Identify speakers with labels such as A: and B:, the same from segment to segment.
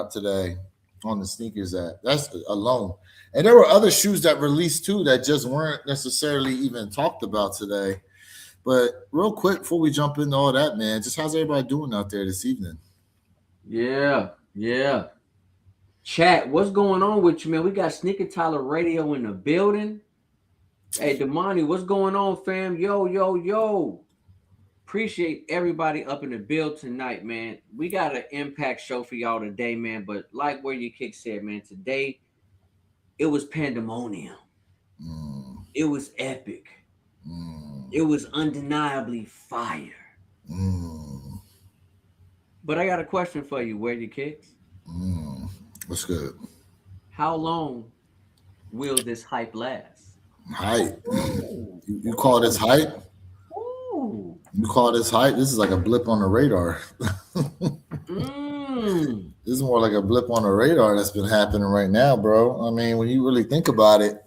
A: dropped today on the sneakers app. That's alone. And there were other shoes that released too that just weren't necessarily even talked about today. But real quick before we jump into all that, man, just how's everybody doing out there this evening?
B: Yeah, yeah. Chat, what's going on with you, man? We got Sneaker Tyler Radio in the building. Hey, Damani, what's going on, fam? Yo, yo, yo. Appreciate everybody up in the build tonight, man. We got an impact show for y'all today, man. But like where your kick said, man, today it was pandemonium.
A: Mm,
B: It was epic.
A: mm,
B: It was undeniably fire.
A: mm,
B: But I got a question for you, where your kicks?
A: mm. What's good?
B: How long will this hype last?
A: Hype.
B: Ooh,
A: You call this
B: ooh,
A: hype?
B: ooh.
A: You call this hype? This is like a blip on the radar.
B: Mm.
A: This is more like a blip on the radar that's been happening right now, bro. I mean, when you really think about it,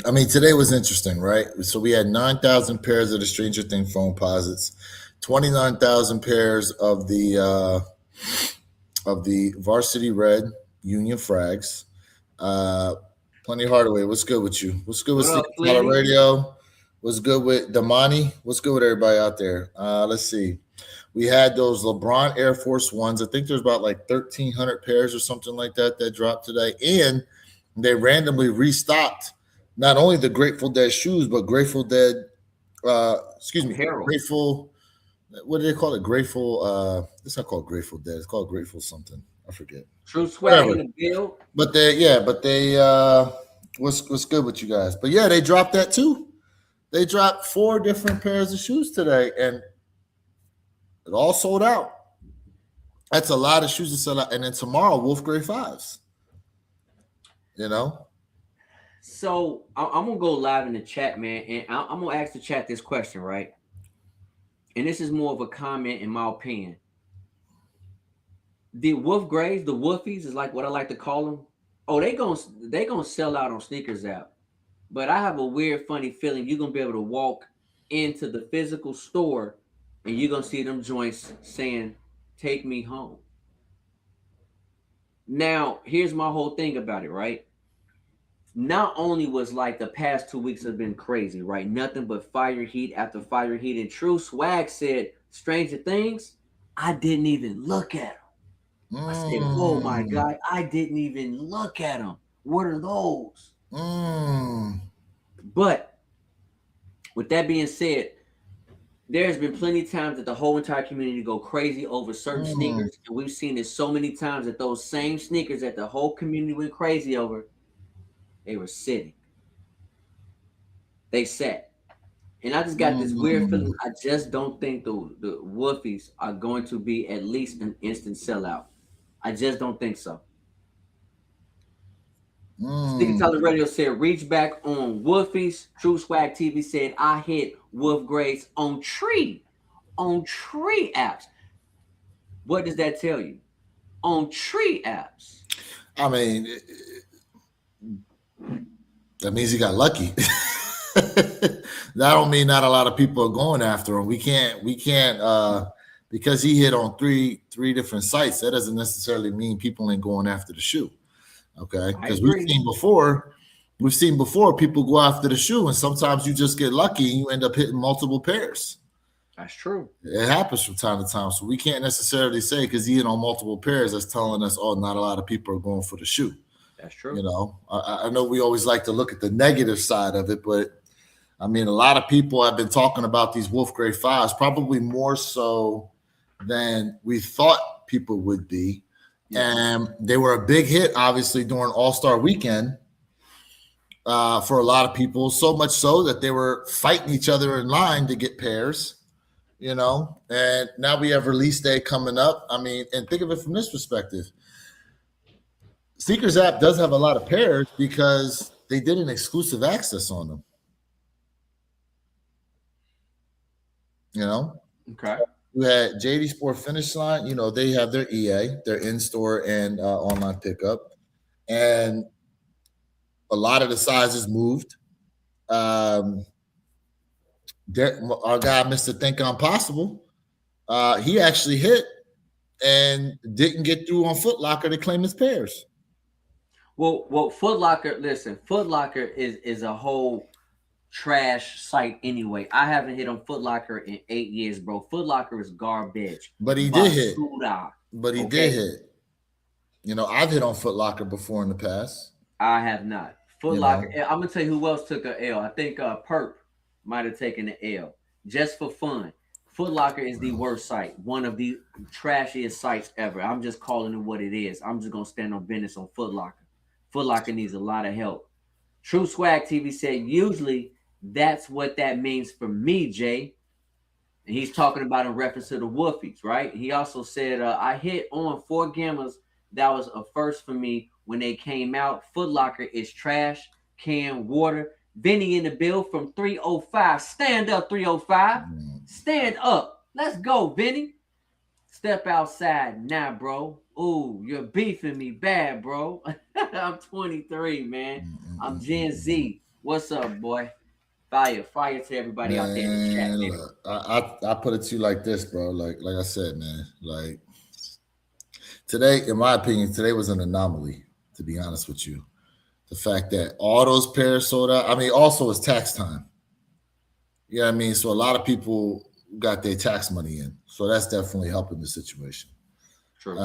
A: I mean, today was interesting, right? So we had 9,000 pairs of the Stranger Things phone posits, 29,000 pairs of the Varsity Red Union Frags. Uh, Plenty Hardaway, what's good with you? What's good with
B: What up,
A: Secret Color
B: Plenty?
A: Radio? What's good with Damani? What's good with everybody out there? Let's see. We had those LeBron Air Force Ones. I think there's about like 1,300 pairs or something like that that dropped today. And they randomly restocked not only the Grateful Dead shoes, but Grateful Dead, excuse me,
B: Harold.
A: Grateful, what do they call it? Grateful, it's not called Grateful Dead. It's called Grateful something. I forget.
B: True swag in
A: Whatever.
B: the build.
A: But they, what's good with you guys? But yeah, they dropped that too. They dropped 4 different pairs of shoes today, and it all sold out. That's a lot of shoes to sell out. And then tomorrow, Wolf Gray Fives. You know,
B: So I'm gonna go live in the chat, man, and I'm gonna ask the chat this question, right? And this is more of a comment, in my opinion. The Wolf Grays, the Wolfies, is like what I like to call them. Oh, they gonna sell out on sneakers app. But I have a weird, funny feeling you're gonna be able to walk into the physical store and you're gonna see them joints saying, "Take me home." Now, here's my whole thing about it, right? Not only was like the past 2 weeks have been crazy, right? Nothing but fire heat after fire heat. And True Swag said, Stranger Things, I didn't even look at them. I said, oh my
A: mm,
B: God, I didn't even look at them. What are those?
A: mm,
B: But with that being said, there's been plenty of times that the whole entire community go crazy over certain
A: mm,
B: sneakers. And we've seen this so many times that those same sneakers that the whole community went crazy over, they were sitting. They sat. And I just got this weird feeling.
A: mm,
B: I just don't think the Wolfies are going to be at least an instant sellout. I just don't think so. Sneaker
A: mm.
B: Tyler Radio said, reach back on Wolfies. True Swag TV said, I hit Wolf Grades on tree apps. What does that tell you? On tree apps.
A: I mean, that means he got lucky. That don't mean not a lot of people are going after him. We can't because he hit on three different sites. That doesn't necessarily mean people ain't going after the shoe. Okay,
B: I
A: because
B: agree.
A: we've seen before people go after the shoe, and sometimes you just get lucky and you end up hitting multiple pairs.
B: That's true.
A: It happens from time to time, so we can't necessarily say because he hit on multiple pairs that's telling us, oh, not a lot of people are going for the shoe.
B: That's
A: You
B: true.
A: know, I know we always like to look at the negative side of it, but I mean, a lot of people have been talking about these Wolf Gray Fives, probably more so than we thought people would be.
B: Yeah.
A: And they were a big hit, obviously, during All Star Weekend for a lot of people. So much so that they were fighting each other in line to get pairs. You know, and now we have release day coming up. I mean, and think of it from this perspective: Sneakers app does have a lot of pairs because they did an exclusive access on them. You know,
B: Okay.
A: you had JD Sport Finish Line. You know, they have their EA, their in-store and online pickup, and a lot of the sizes moved. Um, our guy, Mr. Think Impossible, he actually hit and didn't get through on Foot Locker to claim his pairs.
B: Well, Foot Locker. Listen, Foot Locker is a whole trash site anyway. I haven't hit on Foot Locker in 8 years, bro. Foot Locker is garbage.
A: But he did hit.
B: Basura.
A: But he
B: Okay?
A: did hit. You know, I've hit on Foot Locker before in the past.
B: I have not. Foot
A: You
B: Locker.
A: know.
B: I'm gonna tell you who else took a L. I think Perp might have taken an L just for fun. Foot Locker is the worst site, one of the trashiest sites ever. I'm just calling it what it is. I'm just gonna stand on business on Foot Locker. Foot Locker needs a lot of help. True Swag TV said usually that's what that means for me, Jay. And he's talking about in reference to the Woofies, right? He also said, I hit on 4Gammas. That was a first for me when they came out. Foot Locker is trash, can water. Vinny in the bill from 305. Stand up, 305. Stand up. Let's go, Vinny. Step outside now, bro. Ooh, you're beefing me bad, bro. I'm 23, man. I'm Gen Z. What's up, boy? Fire to everybody out there in the chat.
A: Look, I put it to you like this, bro. Like I said, man. Like today, in my opinion, today was an anomaly. To be honest with you, the fact that all those pairs sold out. I mean, also it's tax time. You know what I mean? So a lot of people got their tax money in, so that's definitely helping the situation.
B: True.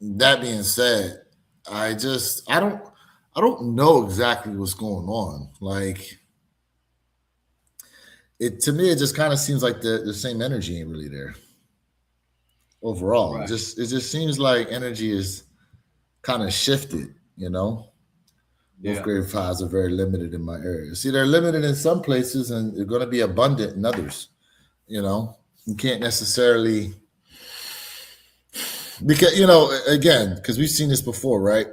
A: That being said, I don't know exactly what's going on. Like it to me, it just kind of seems like the same energy ain't really there overall.
B: Right.
A: It just seems like energy is kind of shifted, you know. Both grade fives are very limited in my area. See, they're limited in some places and they're going to be abundant in others. You know, you can't necessarily because again, because we've seen this before, right?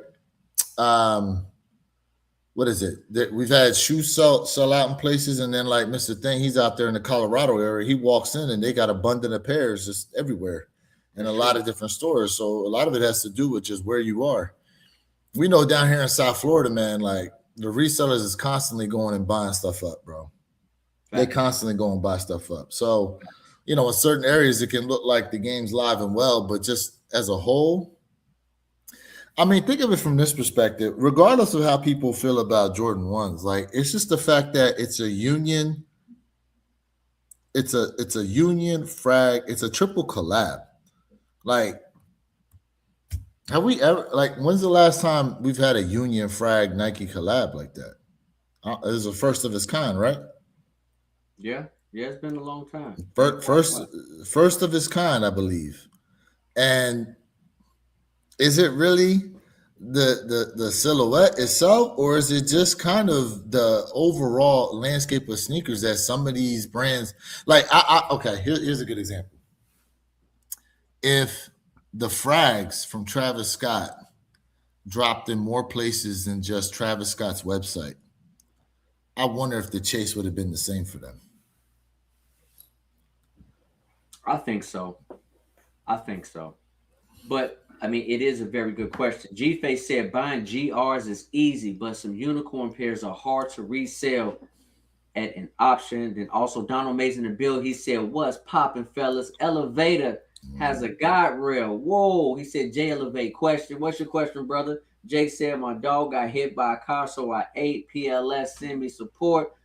A: What is it? We've had shoes sell out in places, and then like Mr. Thing, he's out there in the Colorado area. He walks in and they got abundant of pairs just everywhere in a lot of different stores. So a lot of it has to do with just where you are. We know down here in South Florida, man, like the resellers is constantly going and buying stuff up, bro. They constantly go and buy stuff up. So, in certain areas, it can look like the game's live and well, but just as a whole, I mean, think of it from this perspective. Regardless of how people feel about Jordan 1s, like it's just the fact that it's a union. It's a union frag. It's a triple collab. Like, have we ever when's the last time we've had a union frag Nike collab like that? It was the first of its kind, right?
B: Yeah, it's been a long time.
A: First of its kind, I believe. And is it really the silhouette itself, or is it just kind of the overall landscape of sneakers that some of these brands like? Okay, here's a good example. If the frags from Travis Scott dropped in more places than just Travis Scott's website, I wonder if the chase would have been the same for them.
B: I think so. But I mean, it is a very good question. G-Face said buying GRs is easy, but some unicorn pairs are hard to resell at an option. Then also Donald Mays in the bill. He said, "What's popping, fellas? Elevator has a guide rail." Whoa. He said, "Jay Elevate question. What's your question, brother?" Jake said, "My dog got hit by a car, so I ate PLS. Send me support."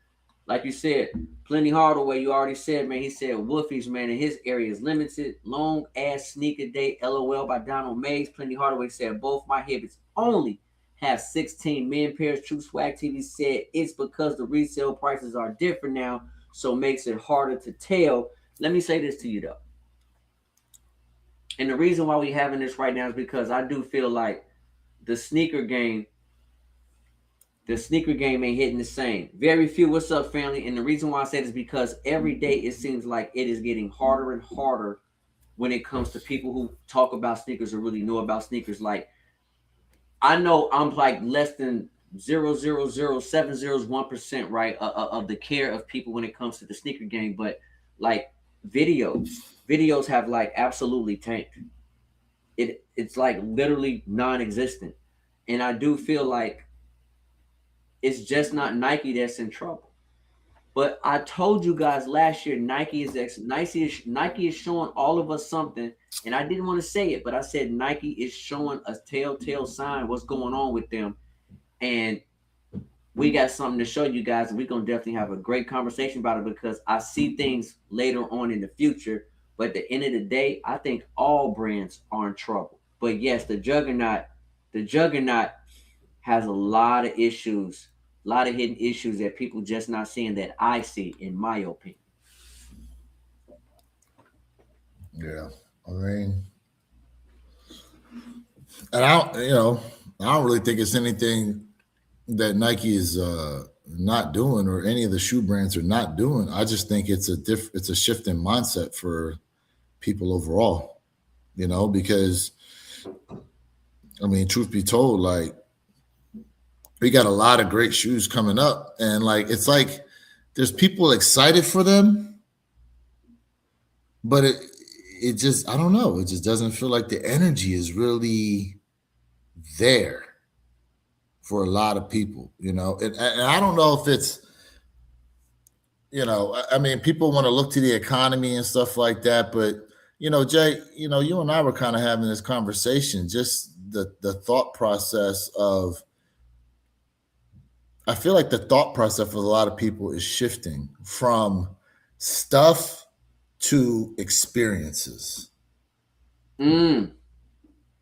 B: Like you said, Plenty Hardaway, you already said, man. He said Wolfies, man, in his area is limited. Long ass sneaker day, LOL by Donald Mays. Plenty Hardaway said both my Hibbits only have 16 men pairs. True Swag TV said it's because the resale prices are different now, so makes it harder to tell. Let me say this to you though. And the reason why we having this right now is because I do feel like the sneaker game ain't hitting the same. Very few. What's up, family? And the reason why I say this is because every day it seems like it is getting harder and harder when it comes to people who talk about sneakers or really know about sneakers. Like, I know I'm like less than 0.00701%, right, of the care of people when it comes to the sneaker game. But like videos have like absolutely tanked. It's like literally non-existent. And I do feel like it's just not Nike that's in trouble. But I told you guys last year, Nike is showing all of us something, and I didn't want to say it, but I said Nike is showing a telltale sign what's going on with them, and we got something to show you guys, and we're gonna definitely have a great conversation about it because I see things later on in the future. But at the end of the day, I think all brands are in trouble. But yes, the juggernaut has a lot of issues, a lot of hidden issues that people just not seeing that I see, in my opinion.
A: Yeah, I mean, and I don't, I don't really think it's anything that Nike is not doing, or any of the shoe brands are not doing. I just think it's a shift in mindset for people overall. Because I mean, truth be told, like, we got a lot of great shoes coming up, and like it's like there's people excited for them, but it just, I don't know, it just doesn't feel like the energy is really there for a lot of people, and I don't know if it's, I mean, people want to look to the economy and stuff like that, but Jay, you and I were kind of having this conversation, just the thought process of, I feel like the thought process for a lot of people is shifting from stuff to experiences,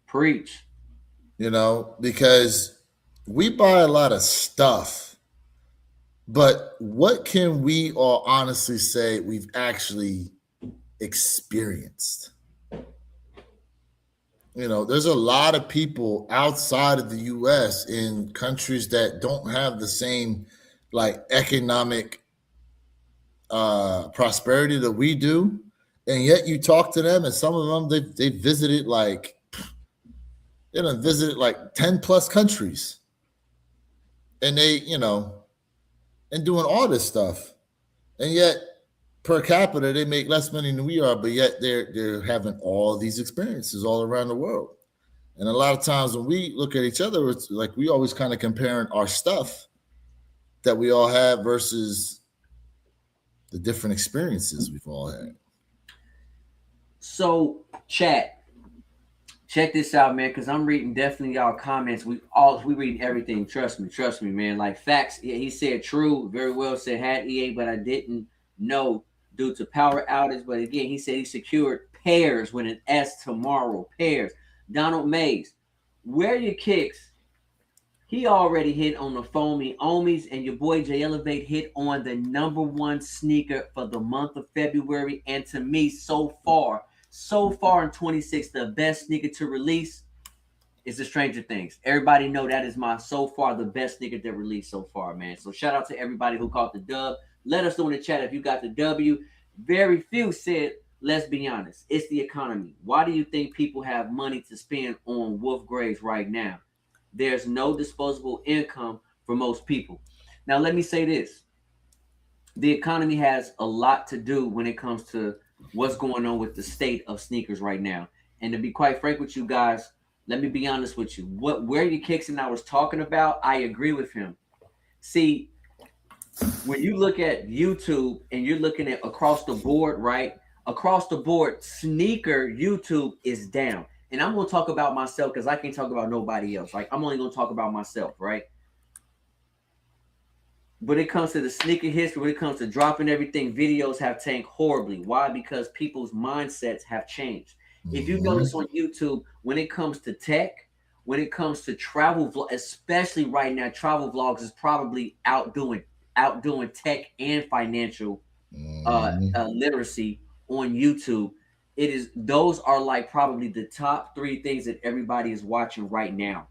B: Preach.
A: because we buy a lot of stuff, but what can we all honestly say we've actually experienced? There's a lot of people outside of the US in countries that don't have the same, like, economic prosperity that we do, and yet you talk to them, and some of them they visited, like, they done visited like 10 plus countries, and they, and doing all this stuff, and yet per capita they make less money than we are, but yet they're having all these experiences all around the world. And a lot of times when we look at each other, it's like we always kind of comparing our stuff that we all have versus the different experiences we've all had.
B: So, chat, check this out, man, because I'm reading definitely y'all comments. We reading everything. Trust me, man. Like, facts. Yeah, he said true, very well said. Had EA, but I didn't know due to power outage. But again, he said he secured pairs with an S tomorrow. Pairs. Donald Mays, where your kicks? He already hit on the foamy Omis, and your boy J Elevate hit on the number one sneaker for the month of February. And to me, so far in 26, the best sneaker to release is the Stranger Things. Everybody know that is so far the best sneaker that released so far, man. So shout out to everybody who caught the dub. Let us know in the chat if you got the W. Very few said, let's be honest, it's the economy. Why do you think people have money to spend on Wolf Graves right now? There's no disposable income for most people. Now, let me say this. The economy has a lot to do when it comes to what's going on with the state of sneakers right now. And to be quite frank with you guys, let me be honest with you. Where your kicks and I was talking about, I agree with him. See, when you look at YouTube and you're looking at across the board, right? Across the board, sneaker YouTube is down. And I'm going to talk about myself because I can't talk about nobody else. Like, I'm only going to talk about myself, right? When it comes to the sneaker history, when it comes to dropping everything, videos have tanked horribly. Why? Because people's mindsets have changed. If you notice on YouTube, when it comes to tech, when it comes to travel, especially right now, travel vlogs is probably outdoing tech and financial literacy on YouTube. Those are like probably the top three things that everybody is watching right now.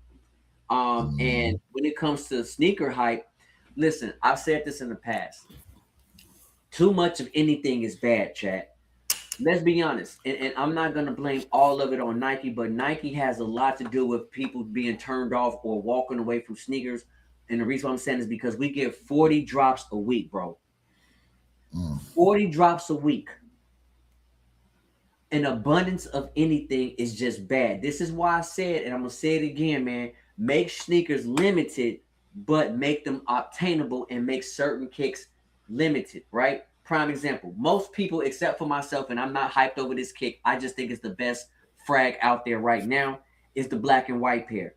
B: And when it comes to sneaker hype, listen, I've said this in the past. Too much of anything is bad, chat. Let's be honest. And I'm not going to blame all of it on Nike, but Nike has a lot to do with people being turned off or walking away from sneakers. And the reason I'm saying is because we get 40 drops a week, bro. 40 drops a week. An abundance of anything is just bad. This is why I said, and I'm going to say it again, man, make sneakers limited, but make them obtainable and make certain kicks limited, right? Prime example. Most people, except for myself, and I'm not hyped over this kick, I just think it's the best frag out there right now, is the black and white pair.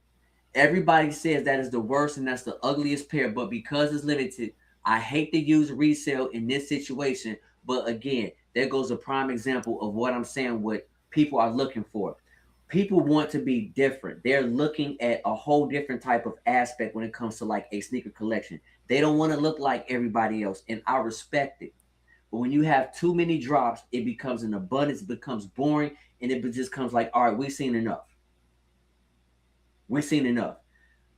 B: Everybody says that is the worst and that's the ugliest pair, but because it's limited, I hate to use resale in this situation. But again, there goes a prime example of what I'm saying, what people are looking for. People want to be different. They're looking at a whole different type of aspect when it comes to like a sneaker collection. They don't want to look like everybody else, and I respect it. But when you have too many drops, it becomes an abundance, it becomes boring, and it just comes like, all right, we've seen enough. We've seen enough.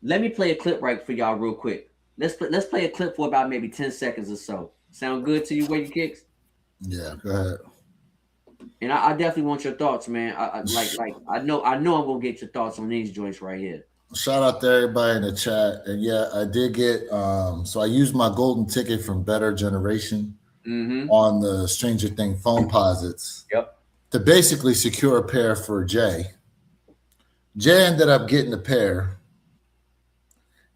B: Let me play a clip right for y'all real quick. Let's play a clip for about maybe 10 seconds or so. Sound good to you, Wavy Kicks?
A: Yeah, go ahead.
B: And I definitely want your thoughts, man. I know I'm gonna get your thoughts on these joints right here.
A: Shout out to everybody in the chat. And yeah, I did get so I used my golden ticket from Better Generation on the Stranger Thing phone posits.
B: Yep.
A: To basically secure a pair for Jay. Jay ended up getting a pair.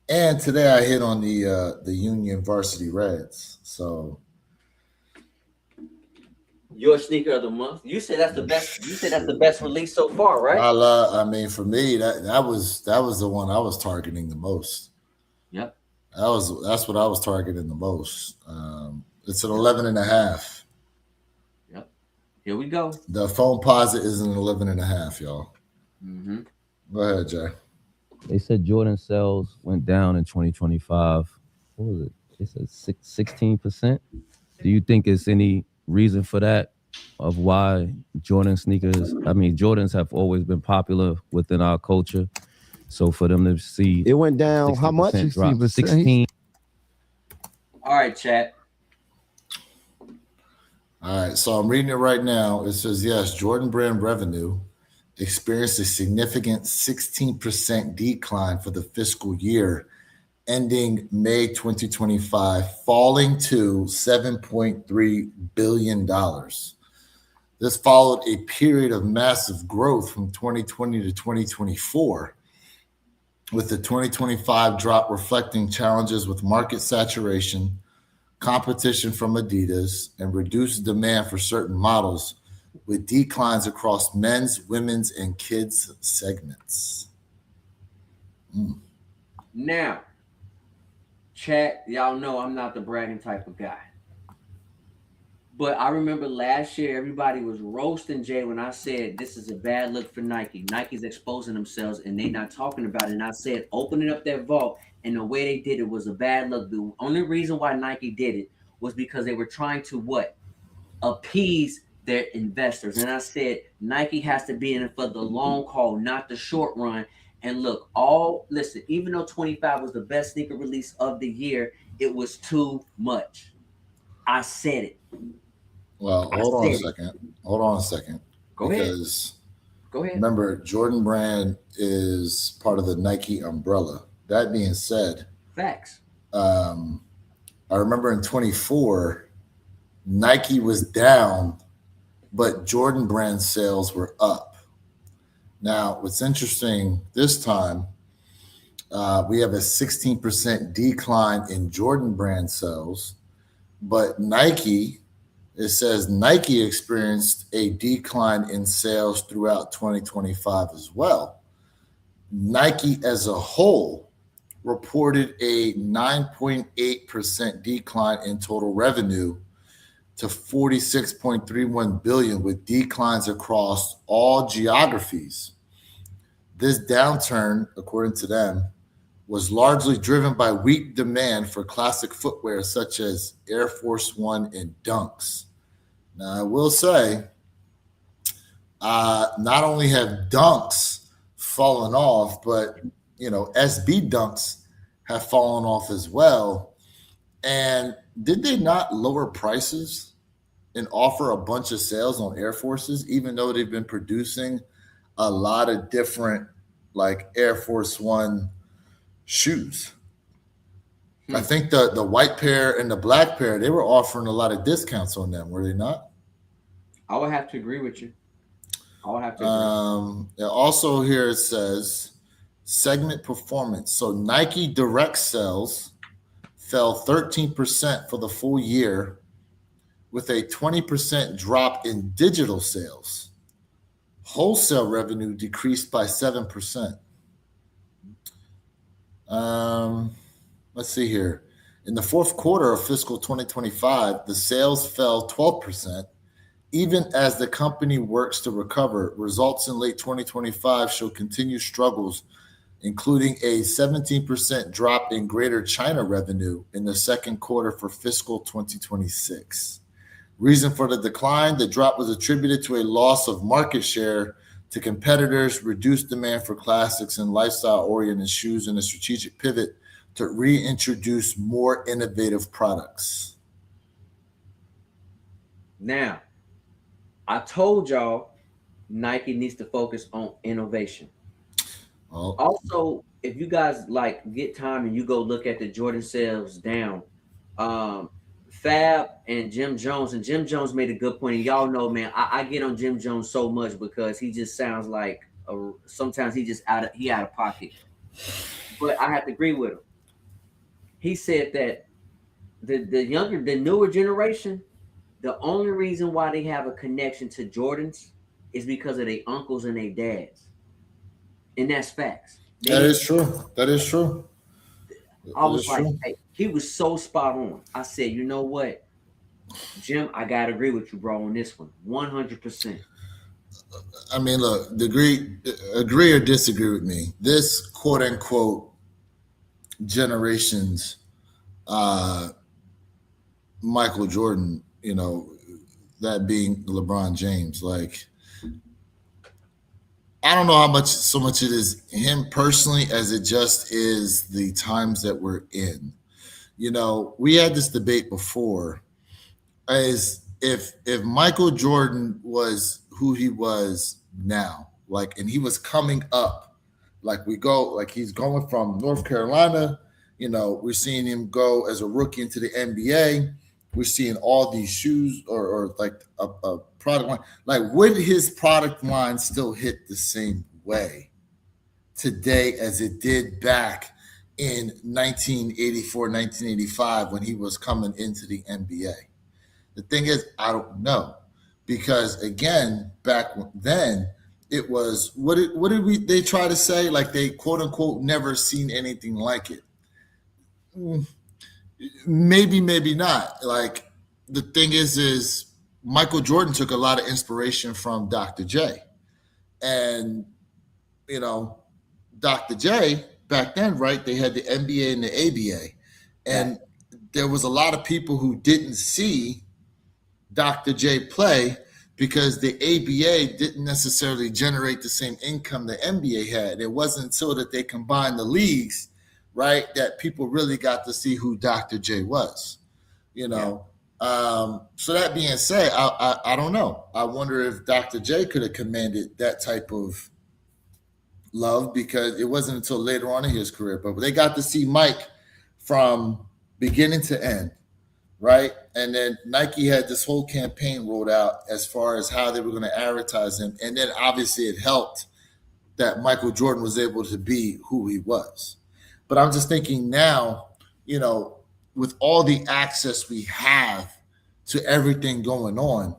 A: And today I hit on the Union Varsity Reds. So
B: your sneaker of the month. You said that's the best. You said that's the best release so far, right?
A: I mean, for me, that was the one I was targeting the most.
B: Yep.
A: That's what I was targeting the most. It's an 11.5.
B: Yep. Here we go.
A: The phone posit is an 11.5, y'all. Go ahead, Jay.
C: They said Jordan sales went down in 2025. What was it? They said 16%. Do you think it's any reason for that, of why Jordan sneakers? I mean, Jordans have always been popular within our culture. So for them to see
D: it went down how much?
C: 16.
B: All right, chat.
A: All right, so I'm reading it right now. It says, yes, Jordan brand revenue experienced a significant 16% decline for the fiscal year ending May 2025, falling to $7.3 billion. This followed a period of massive growth from 2020 to 2024, with the 2025 drop reflecting challenges with market saturation, competition from Adidas, and reduced demand for certain models, with declines across men's, women's, and kids segments.
B: Now, chat, y'all know I'm not the bragging type of guy. But I remember last year, everybody was roasting Jay when I said this is a bad look for Nike. Nike's exposing themselves and they not talking about it. And I said, opening up their vault, and the way they did it was a bad look. The only reason why Nike did it was because they were trying to what? Appease their investors. And I said, Nike has to be in it for the long haul, not the short run. And look, listen, even though 25 was the best sneaker release of the year, it was too much. I said it.
A: Well, hold on a second.
B: Go ahead.
A: Remember, Jordan Brand is part of the Nike umbrella. That being said,
B: facts.
A: I remember in 24, Nike was down, but Jordan Brand sales were up. Now, what's interesting this time, we have a 16% decline in Jordan Brand sales, but Nike, it says Nike experienced a decline in sales throughout 2025 as well. Nike as a whole reported a 9.8% decline in total revenue to $46.31 billion, with declines across all geographies. This downturn, according to them, was largely driven by weak demand for classic footwear such as Air Force One and Dunks. Now, I will say, not only have Dunks fallen off, but, SB Dunks have fallen off as well. And did they not lower prices and offer a bunch of sales on Air Forces, even though they've been producing a lot of different, like, Air Force One shoes? I think the white pair and the black pair, they were offering a lot of discounts on them, were they not?
B: I would have to agree with you.
A: Also here it says segment performance. So Nike direct sales fell 13% for the full year, with a 20% drop in digital sales. Wholesale revenue decreased by 7%. Let's see here. In the fourth quarter of fiscal 2025, the sales fell 12%. Even as the company works to recover, results in late 2025 show continued struggles, including a 17% drop in Greater China revenue in the second quarter for fiscal 2026. Reason for the decline, the drop was attributed to a loss of market share to competitors, reduced demand for classics and lifestyle-oriented shoes, and a strategic pivot to reintroduce more innovative products.
B: Now, I told y'all Nike needs to focus on innovation.
A: Well,
B: Also, if you guys like get time and you go look at the Jordan sales down, Fab and Jim Jones made a good point. And y'all know, man, I get on Jim Jones so much because he just sounds like sometimes he just out of pocket. But I have to agree with him. He said that the newer generation, the only reason why they have a connection to Jordans is because of their uncles and their dads. And that's facts.
A: that is true. That is true.
B: I was like, hey, he was so spot on. I said, you know what, Jim, I gotta agree with you, bro, on this one, 100%.
A: I mean, look, agree or disagree with me. This quote unquote generations, Michael Jordan, that being LeBron James, like, I don't know so much it is him personally as it just is the times that we're in. We had this debate before as if Michael Jordan was who he was now, like, and he was coming up, like he's going from North Carolina, we're seeing him go as a rookie into the NBA. We're seeing all these shoes or like a product line. Like, would his product line still hit the same way today as it did back in 1984, 1985 when he was coming into the NBA? The thing is, I don't know, because again, back then it was what did they try to say? Like, they quote unquote never seen anything like it. Maybe not. Like, the thing is Michael Jordan took a lot of inspiration from Dr. J. And, Dr. J back then, right, they had the NBA and the ABA. And there was a lot of people who didn't see Dr. J play because the ABA didn't necessarily generate the same income the NBA had. It wasn't until that they combined the leagues, right, that people really got to see who Dr. J was, So that being said, I don't know. I wonder if Dr. J could have commanded that type of love, because it wasn't until later on in his career. But they got to see Mike from beginning to end, right? And then Nike had this whole campaign rolled out as far as how they were going to advertise him. And then obviously it helped that Michael Jordan was able to be who he was. But I'm just thinking now, with all the access we have to everything going on,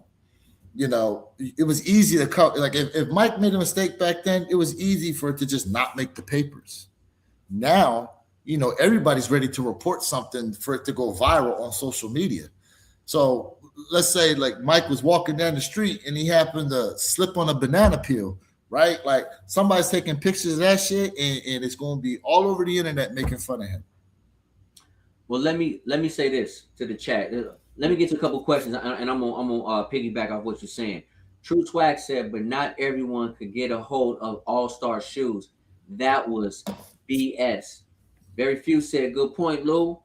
A: it was easy to cover. Like, if Mike made a mistake back then, it was easy for it to just not make the papers. Now, everybody's ready to report something for it to go viral on social media. So let's say like Mike was walking down the street and he happened to slip on a banana peel, right? Like, somebody's taking pictures of that shit and it's going to be all over the internet making fun of him.
B: Well, let me say this to the chat. Let me get to a couple questions, and I'm gonna piggyback off what you're saying. True Swag said, but not everyone could get a hold of All-Star shoes. That was BS. Very few said, good point, Lou.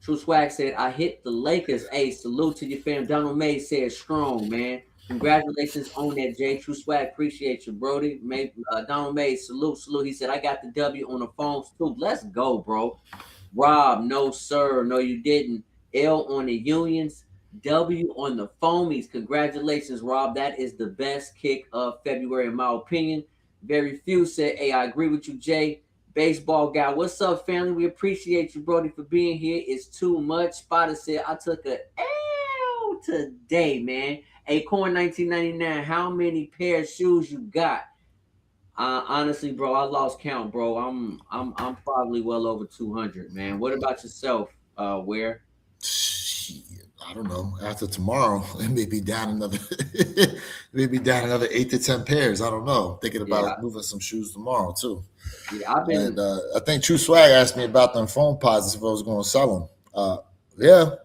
B: True Swag said, I hit the Lakers. Hey, salute to your fam. Donald May said, strong, man. Congratulations on that, Jay. True Swag, appreciate you, Brody. Donald May, salute. He said, I got the W on the phone too. Let's go, bro. Rob, no, sir. No, you didn't. L on the Unions, W on the Foamies. Congratulations, Rob. That is the best kick of February, in my opinion. Very few said, hey, I agree with you, Jay. Baseball guy. What's up, family? We appreciate you, Brody, for being here. It's too much. Spotter said I took a L today, man. Acorn 1999. How many pair of shoes you got? Honestly, bro, I lost count, bro. I'm probably well over 200, man. What about yourself? Where?
A: Shit, I don't know. After tomorrow, it may be down another, maybe down another 8 to 10 pairs. I don't know. Thinking
B: Yeah,
A: about moving some shoes tomorrow too.
B: yeah. I've been.
A: And I think True Swag asked me about them phone posits if I was going to sell them. Yeah,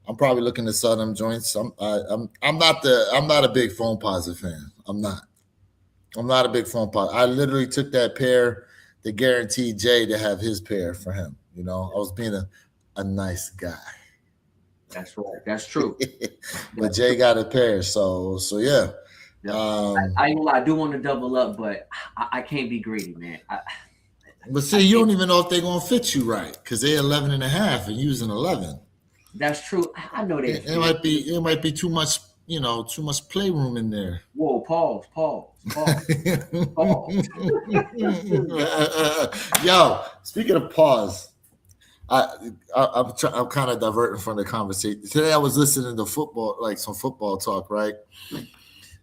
A: I'm probably looking to sell them joints. I'm not a big phone posit fan. I'm not. I'm not a big phone posit. I literally took that pair to guarantee Jay to have his pair for him. You know, I was being a nice guy.
B: That's right. That's true.
A: But Jay got a pair, so yeah.
B: Yeah.
A: Um,
B: I ain't gonna lie, I do want to double up, but I can't be greedy, man.
A: but see, you don't even know if they're gonna fit you right because they're 11 and a half and using 11.
B: That's true. I know that.
A: It might be too much, too much playroom in there.
B: Whoa, pause.
A: Yo, speaking of pause, I'm kind of diverting from the conversation. Today I was listening to football, like some football talk, right?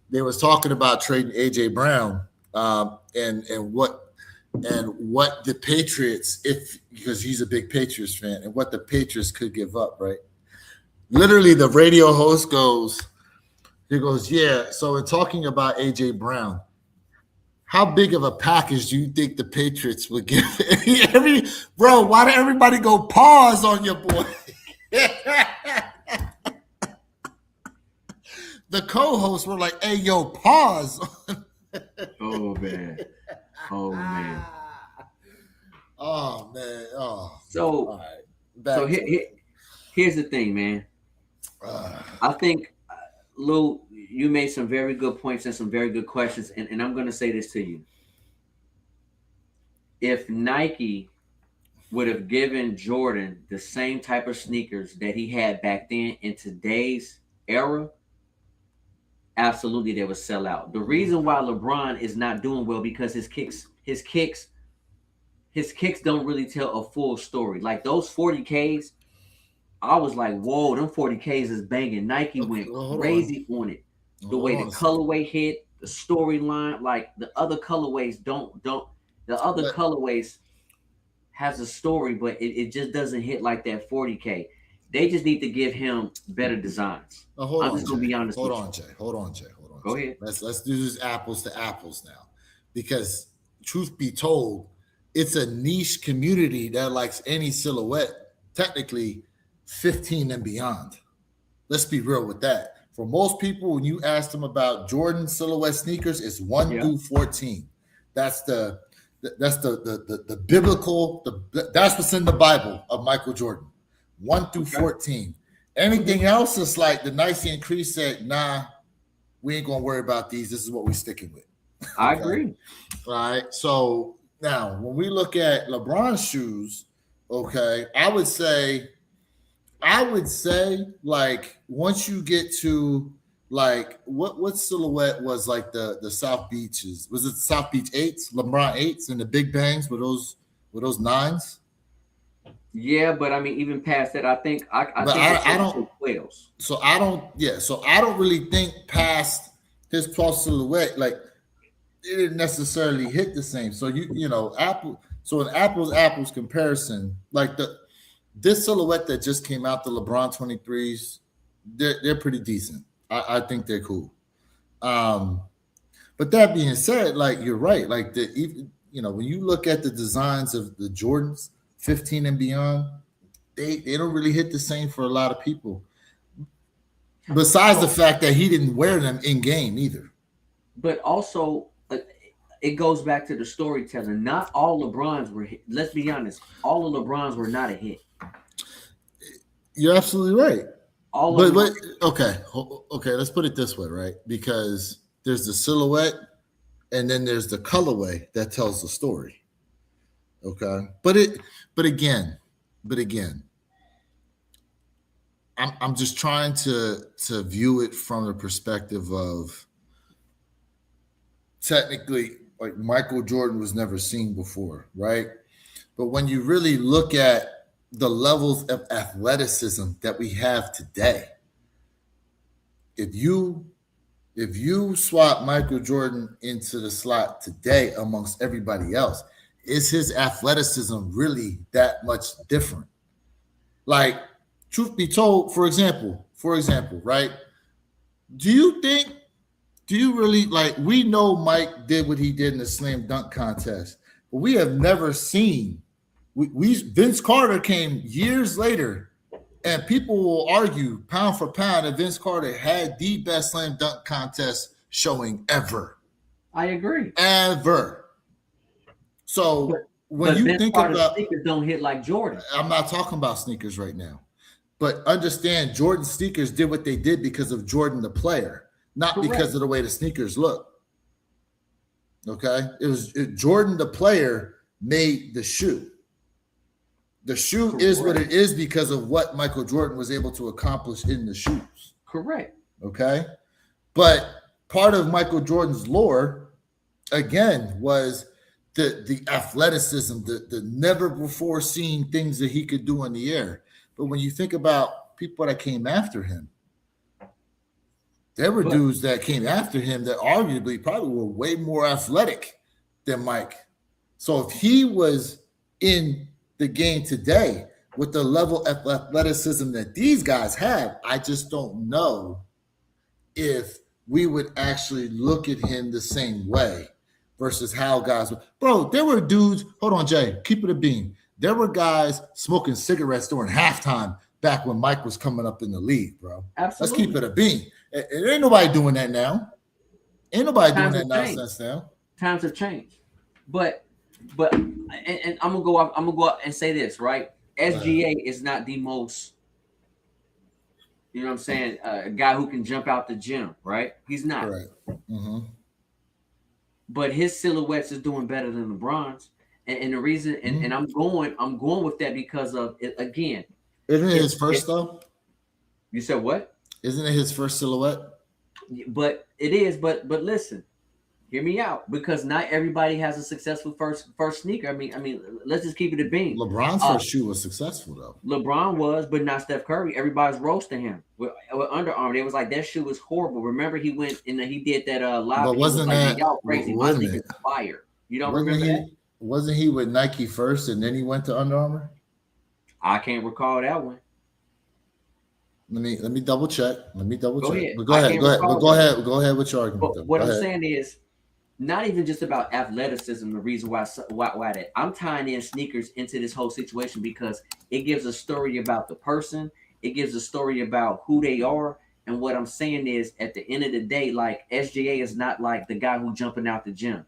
A: They was talking about trading AJ Brown, and what the Patriots, because he's a big Patriots fan, and what the Patriots could give up, right? Literally, the radio host goes, yeah. So in talking about AJ Brown, how big of a package do you think the Patriots would give? Bro, why did everybody go pause on your boy? The co-hosts were like, "Hey, yo, pause."
B: Oh man. Oh man.
A: Oh man. Oh.
B: So,
A: all right.
B: Here's the thing, man. I think, Lou, you made some very good points and some very good questions, and I'm going to say this to you. If Nike would have given Jordan the same type of sneakers that he had back then in today's era, absolutely they would sell out. The reason why LeBron is not doing well because his kicks don't really tell a full story. Like those 40Ks, I was like, whoa, them 40Ks is banging. Nike went crazy on it. The way the colorway hit, the storyline, like the other colorways colorways has a story, but it just doesn't hit like that 40K. They just need to give him better designs. I'm just gonna be honest.
A: Hold on, Jay. Go
B: ahead.
A: Let's do this apples to apples now, because truth be told, it's a niche community that likes any silhouette. Technically, 15 and beyond. Let's be real with that. For most people, when you ask them about Jordan silhouette sneakers, it's 1 through 14. That's the biblical. That's what's in the Bible of Michael Jordan. 1 through 14. Anything else is like the Nicene Creed said, nah, we ain't gonna worry about these. This is what we're sticking with.
B: I agree.
A: All right. So now when we look at LeBron's shoes, okay, I would say like once you get to like what silhouette was like the South Beaches? Was it the South Beach 8s, LeBron 8s, and the Big Bangs with those 9s?
B: Yeah, but I mean, even past that, I think I don't 12s.
A: So I don't really think past his 12 silhouette, like it didn't necessarily hit the same. So Apple. So an apples comparison, like this silhouette that just came out, the LeBron 23s, they're pretty decent. I think they're cool. But that being said, like you're right. Like when you look at the designs of the Jordans 15 and beyond, they don't really hit the same for a lot of people. Besides the fact that he didn't wear them in game either.
B: But also, it goes back to the storytelling. Not all LeBrons were hit. Let's be honest. All of LeBrons were not a hit.
A: You're absolutely right.
B: Okay.
A: Let's put it this way, right? Because there's the silhouette, and then there's the colorway that tells the story. Okay, but again, I'm just trying to view it from the perspective of technically like Michael Jordan was never seen before, right? But when you really look at the levels of athleticism that we have today, if you swap Michael Jordan into the slot today amongst everybody else, is his athleticism really that much different? Like, truth be told, for example, right? Do you really like? We know Mike did what he did in the slam dunk contest, but we have never seen. We Vince Carter came years later, and people will argue pound for pound that Vince Carter had the best slam dunk contest showing ever.
B: I agree.
A: Ever. So when
B: But
A: you
B: Vince
A: think
B: Carter's
A: about,
B: sneakers don't hit like Jordan.
A: I'm not talking about sneakers right now, but understand Jordan sneakers did what they did because of Jordan the player, not
B: Correct.
A: because of the way the sneakers look. Okay, Jordan the player made the shoe. The shoe is what it is because of what Michael Jordan was able to accomplish in the shoes.
B: Correct.
A: Okay, but part of Michael Jordan's lore, again, was the athleticism, the never before seen things that he could do in the air. But when you think about people that came after him, there were dudes that came after him that arguably probably were way more athletic than Mike. So if he was in the game today with the level of athleticism that these guys have, I just don't know if we would actually look at him the same way versus how guys were. Bro, there were dudes, hold on, Jay, keep it a bean. There were guys smoking cigarettes during halftime back when Mike was coming up in the league, bro.
B: Absolutely.
A: Let's keep it a bean. There ain't nobody doing that now. Ain't nobody
B: Times
A: doing that
B: have changed.
A: nonsense now.
B: Times have changed. But and I'm gonna go up and say this, right? SGA is not the most, you know what I'm saying, a guy who can jump out the gym, right? He's not.
A: Right. Mm-hmm.
B: But his silhouettes is doing better than LeBron's. And the reason, and I'm going with that because of it again.
A: Isn't it his first though?
B: You said what?
A: Isn't it his first silhouette?
B: But it is, but listen, hear me out, because not everybody has a successful first sneaker. I mean, let's just keep it a bean.
A: LeBron's first shoe was successful though.
B: LeBron was, but not Steph Curry. Everybody's roasting him with Under Armour. It was like that shoe was horrible. Remember, he went and he did that live.
A: But wasn't that
B: y'all crazy? My
A: wasn't
B: sneakers
A: it?
B: fire. You don't
A: Wasn't
B: remember
A: he?
B: that?
A: Wasn't he with Nike first and then he went to Under Armour?
B: I can't recall that one.
A: Let me double check.
B: Go ahead.
A: But go ahead with your argument.
B: But what I'm saying is, not even just about athleticism. The reason why that I'm tying in sneakers into this whole situation because it gives a story about the person. It gives a story about who they are. And what I'm saying is, at the end of the day, like SGA is not like the guy who jumping out the gym,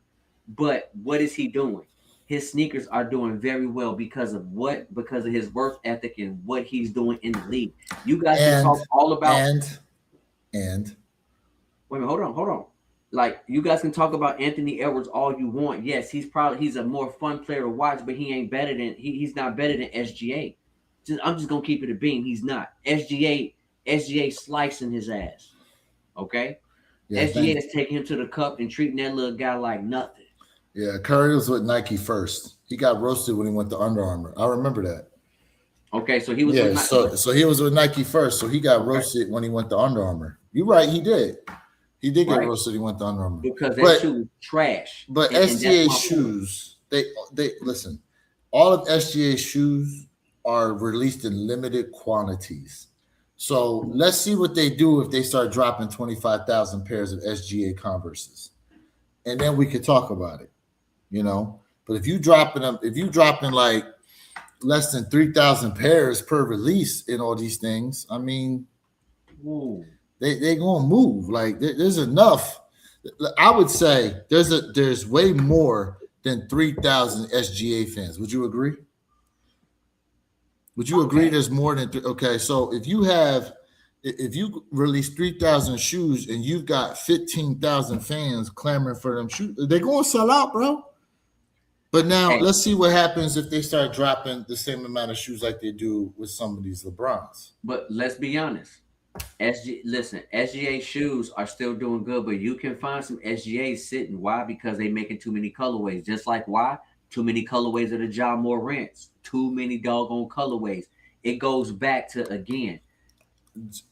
B: but what is he doing? His sneakers are doing very well because of what? Because of his work ethic and what he's doing in the league. You guys can talk all about
A: and
B: wait a minute, hold on. Like, you guys can talk about Anthony Edwards all you want. Yes, he's a more fun player to watch, but he ain't better than he's not better than SGA. I'm just gonna keep it a beam. He's not. SGA slicing his ass. Okay? Yeah, SGA is taking him to the cup and treating that little guy like nothing.
A: Yeah, Curry was with Nike first. He got roasted when he went to Under Armour. I remember that.
B: Okay, so he was
A: with Nike. So he was with Nike first. So he got roasted when he went to Under Armour. You're right, he did. He did get roasted. He went to Under Armour
B: because that shoe was trash.
A: But SGA shoes, they listen. All of SGA shoes are released in limited quantities. So let's see what they do if they start dropping 25,000 pairs of SGA Converses, and then we could talk about it. You know, but if you dropping like less than 3,000 pairs per release in all these things, I mean, they gonna move. Like there's enough. I would say there's way more than 3,000 SGA fans. Would you agree? Would you agree there's more than okay? So if you release 3,000 shoes and you've got 15,000 fans clamoring for them shoes, they're gonna sell out, bro. But now let's see what happens if they start dropping the same amount of shoes like they do with some of these LeBrons.
B: But let's be honest. SGA shoes are still doing good, but you can find some SGAs sitting. Why? Because they making too many colorways. Just like why? Too many colorways of the John Morants. Too many doggone colorways. It goes back to, again,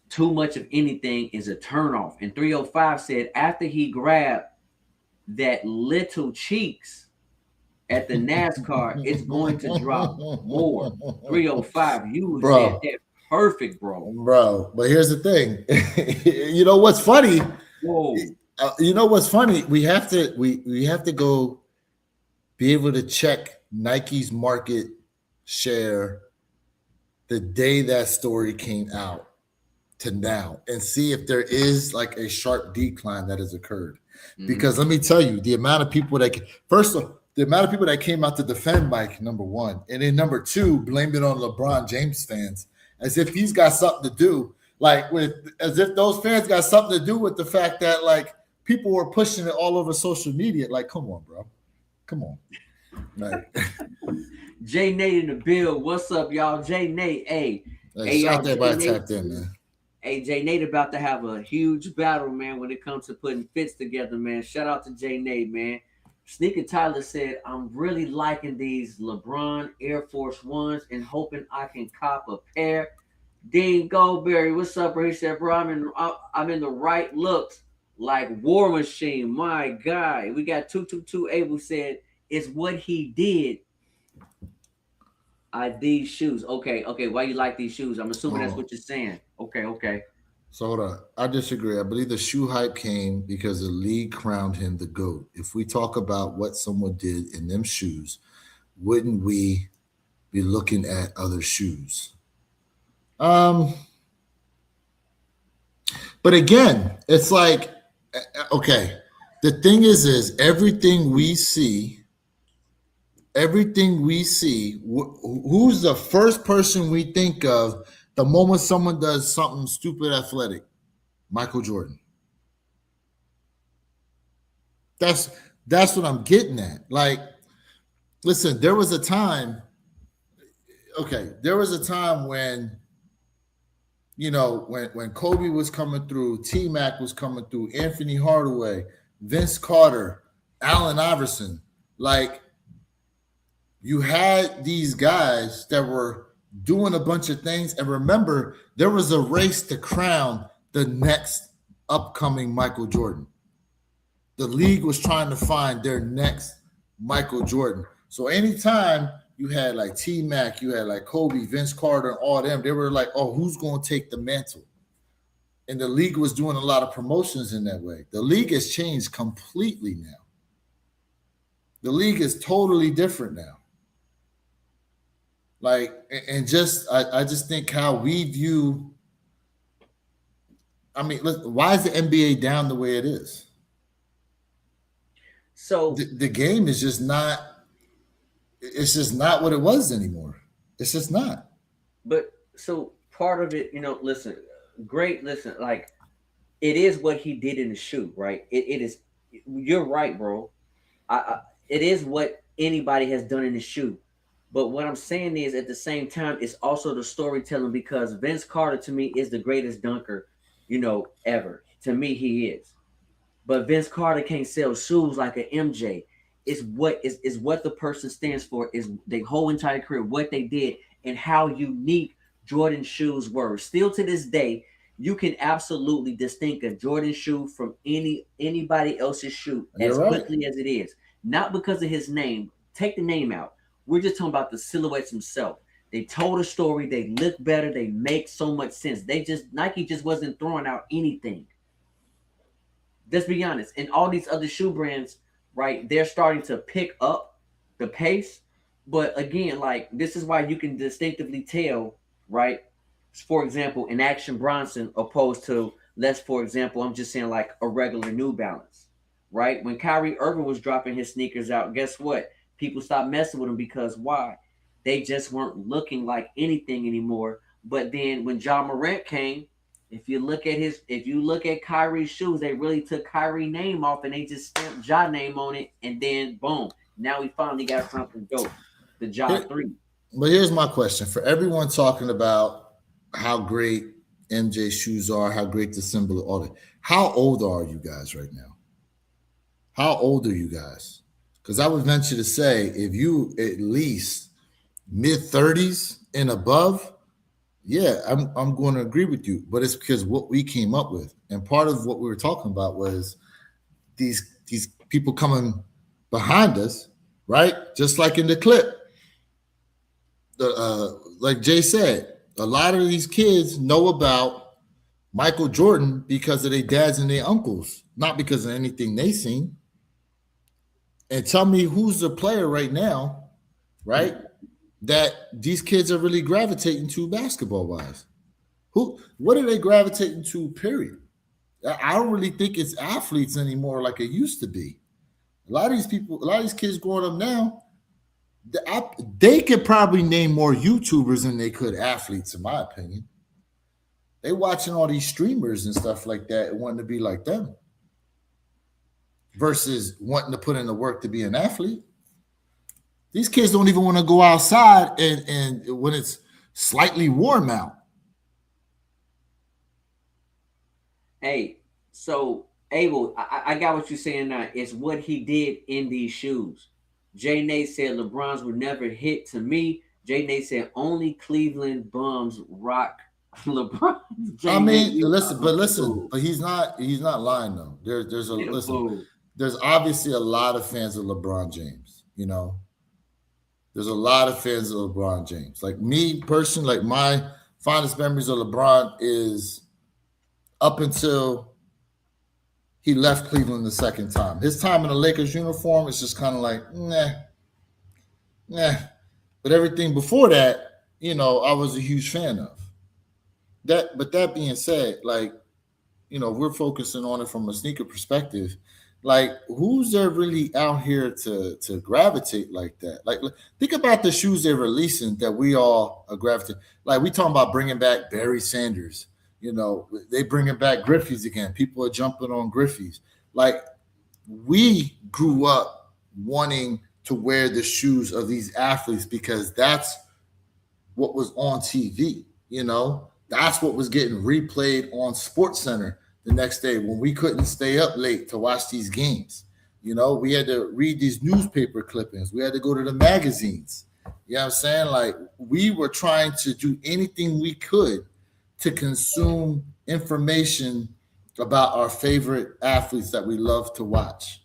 B: too much of anything is a turnoff. And 305 said after he grabbed that little cheeks at the NASCAR, it's going to drop more. 305, you said that perfect, bro.
A: Bro, but here's the thing. You know what's funny?
B: Whoa.
A: You know what's funny? We have to go be able to check Nike's market share the day that story came out to now and see if there is like a sharp decline that has occurred. Mm-hmm. Because let me tell you, the amount of people that the amount of people that came out to defend Mike, number one, and then number two, blamed it on LeBron James fans as if he's got something to do, as if those fans got something to do with the fact that like people were pushing it all over social media. Like, come on, bro, come on. Like,
B: Jay Nate in the bill. What's up, y'all? Jay Nate, hey,
A: shout out everybody tapped in, man.
B: Hey, Jay Nate about to have a huge battle, man, when it comes to putting fits together, man. Shout out to Jay Nate, man. Sneaker Tyler said, I'm really liking these LeBron Air Force Ones and hoping I can cop a pair. Dean Goldberry, what's up, bro? He said, bro, I'm in the right looks like War Machine. My God. We got 222 Abel said, it's what he did. These shoes. Okay. Why you like these shoes? I'm assuming that's what you're saying. Okay.
A: So hold on. I disagree. I believe the shoe hype came because the league crowned him the GOAT. If we talk about what someone did in them shoes, wouldn't we be looking at other shoes? But again, it's like, okay, the thing is everything we see, who's the first person we think of the moment someone does something stupid athletic? Michael Jordan. That's what I'm getting at. Like, listen, there was a time when, you know, when Kobe was coming through, T-Mac was coming through, Anthony Hardaway, Vince Carter, Allen Iverson, like, you had these guys that were doing a bunch of things. And remember, there was a race to crown the next upcoming Michael Jordan. The league was trying to find their next Michael Jordan. So anytime you had like T-Mac, you had like Kobe, Vince Carter, and all them, they were like, oh, who's going to take the mantle? And the league was doing a lot of promotions in that way. The league has changed completely now. The league is totally different now. Like, and just, I just think how we view, I mean, why is the NBA down the way it is?
B: So
A: the game is just not, it's just not what it was anymore. It's just not.
B: But so part of it, you know, like, it is what he did in the shoe, right? It is, you're right, bro. It is what anybody has done in the shoe. But what I'm saying is, at the same time, it's also the storytelling, because Vince Carter, to me, is the greatest dunker, you know, ever. To me, he is. But Vince Carter can't sell shoes like an MJ. It's what the person stands for, is their whole entire career, what they did, and how unique Jordan shoes were. Still to this day, you can absolutely distinct a Jordan shoe from anybody else's shoe as quickly as it is. Not because of his name. Take the name out. We're just talking about the silhouettes themselves. They told a story. They look better. They make so much sense. Nike just wasn't throwing out anything. Let's be honest. And all these other shoe brands, right, they're starting to pick up the pace. But again, like, this is why you can distinctively tell, right? For example, an Action Bronson opposed to, for example, I'm just saying like a regular New Balance, right? When Kyrie Irving was dropping his sneakers out, guess what? People stopped messing with them because why? They just weren't looking like anything anymore. But then when Ja Morant came, if you look at Kyrie's shoes, they really took Kyrie's name off and they just stamped Ja name on it, and then boom, now we finally got something dope. The Ja 3.
A: But here's my question for everyone talking about how great MJ shoes are, how great the symbol, all that. How old are you guys right now? How old are you guys? Because I would venture to say, if you at least mid-30s and above, yeah, I'm going to agree with you. But it's because what we came up with, and part of what we were talking about was these people coming behind us, right? Just like in the clip, like Jay said, a lot of these kids know about Michael Jordan because of their dads and their uncles, not because of anything they seen. And tell me who's the player right now, right? That these kids are really gravitating to basketball wise. What are they gravitating to, period? I don't really think it's athletes anymore like it used to be. A lot of these people, a lot of these kids growing up now, they could probably name more YouTubers than they could athletes, in my opinion. They watching all these streamers and stuff like that and wanting to be like them versus wanting to put in the work to be an athlete. These kids don't even want to go outside and when it's slightly warm out.
B: Hey, so Abel, I got what you're saying now. It's what he did in these shoes. Jay Nate said LeBron's would never hit to me. Jay Nate said only Cleveland bums rock LeBron.
A: I mean, listen, but he's not lying though. There's obviously a lot of fans of LeBron James, you know. There's a lot of fans of LeBron James. Like me personally, like my fondest memories of LeBron is up until he left Cleveland the second time. His time in the Lakers uniform is just kind of like, nah. But everything before that, you know, I was a huge fan of. But that being said, like, you know, we're focusing on it from a sneaker perspective. Like, who's there really out here to gravitate like that? Like, think about the shoes they're releasing that we all gravitate. Like, we talking about bringing back Barry Sanders. You know, they bringing back Griffey's again. People are jumping on Griffey's. Like, we grew up wanting to wear the shoes of these athletes because that's what was on TV. You know, that's what was getting replayed on Sports Center the next day when we couldn't stay up late to watch these games. You know, we had to read these newspaper clippings. We had to go to the magazines. You know what I'm saying? Like, we were trying to do anything we could to consume information about our favorite athletes that we love to watch.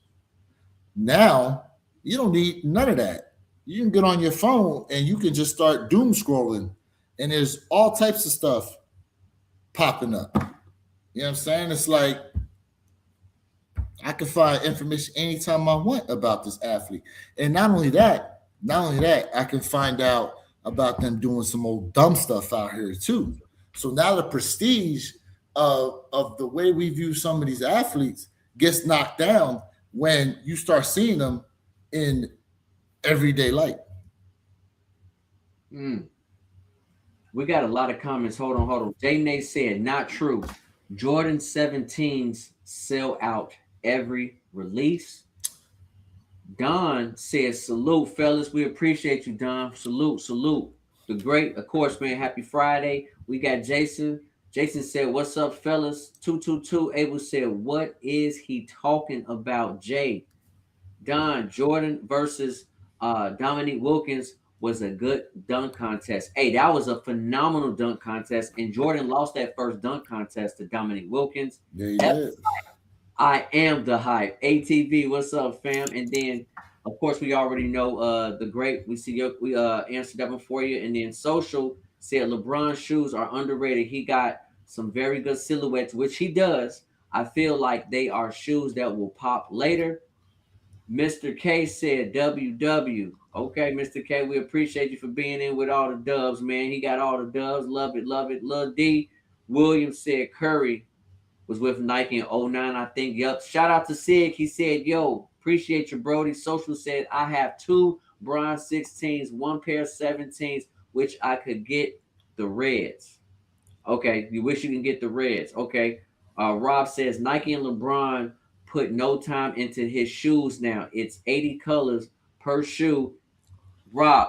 A: Now, you don't need none of that. You can get on your phone and you can just start doom scrolling, and there's all types of stuff popping up. You know what I'm saying? It's like I can find information anytime I want about this athlete. And not only that, I can find out about them doing some old dumb stuff out here too. So now the prestige of the way we view some of these athletes gets knocked down when you start seeing them in everyday light.
B: We got a lot of comments. Hold on. Jay Nate said, not true. Jordan 17s sell out every release. Don says, salute, fellas. We appreciate you, Don. Salute. The great, of course, man. Happy Friday. We got Jason. Jason said, what's up, fellas? 222. Abel said, what is he talking about, Jay? Don, Jordan versus Dominique Wilkins was a good dunk contest. Hey, that was a phenomenal dunk contest. And Jordan lost that first dunk contest to Dominique Wilkins.
A: Yeah, he did.
B: I am the hype. ATV, what's up, fam? And then, of course, we already know the great. We answered that one for you. And then Social said LeBron's shoes are underrated. He got some very good silhouettes, which he does. I feel like they are shoes that will pop later. Mr. K said WW. Okay, Mr. K, we appreciate you for being in with all the dubs, man. He got all the dubs. Love it. Lil D. Williams said Curry was with Nike in 09, I think. Yup. Shout out to Sig. He said, yo, appreciate you, Brody. Social said, I have 2 bronze 16s, 1 pair of 17s, which I could get the reds. Okay, you wish you can get the reds. Okay. Rob says Nike and LeBron put no time into his shoes now. It's 80 colors per shoe. Rob,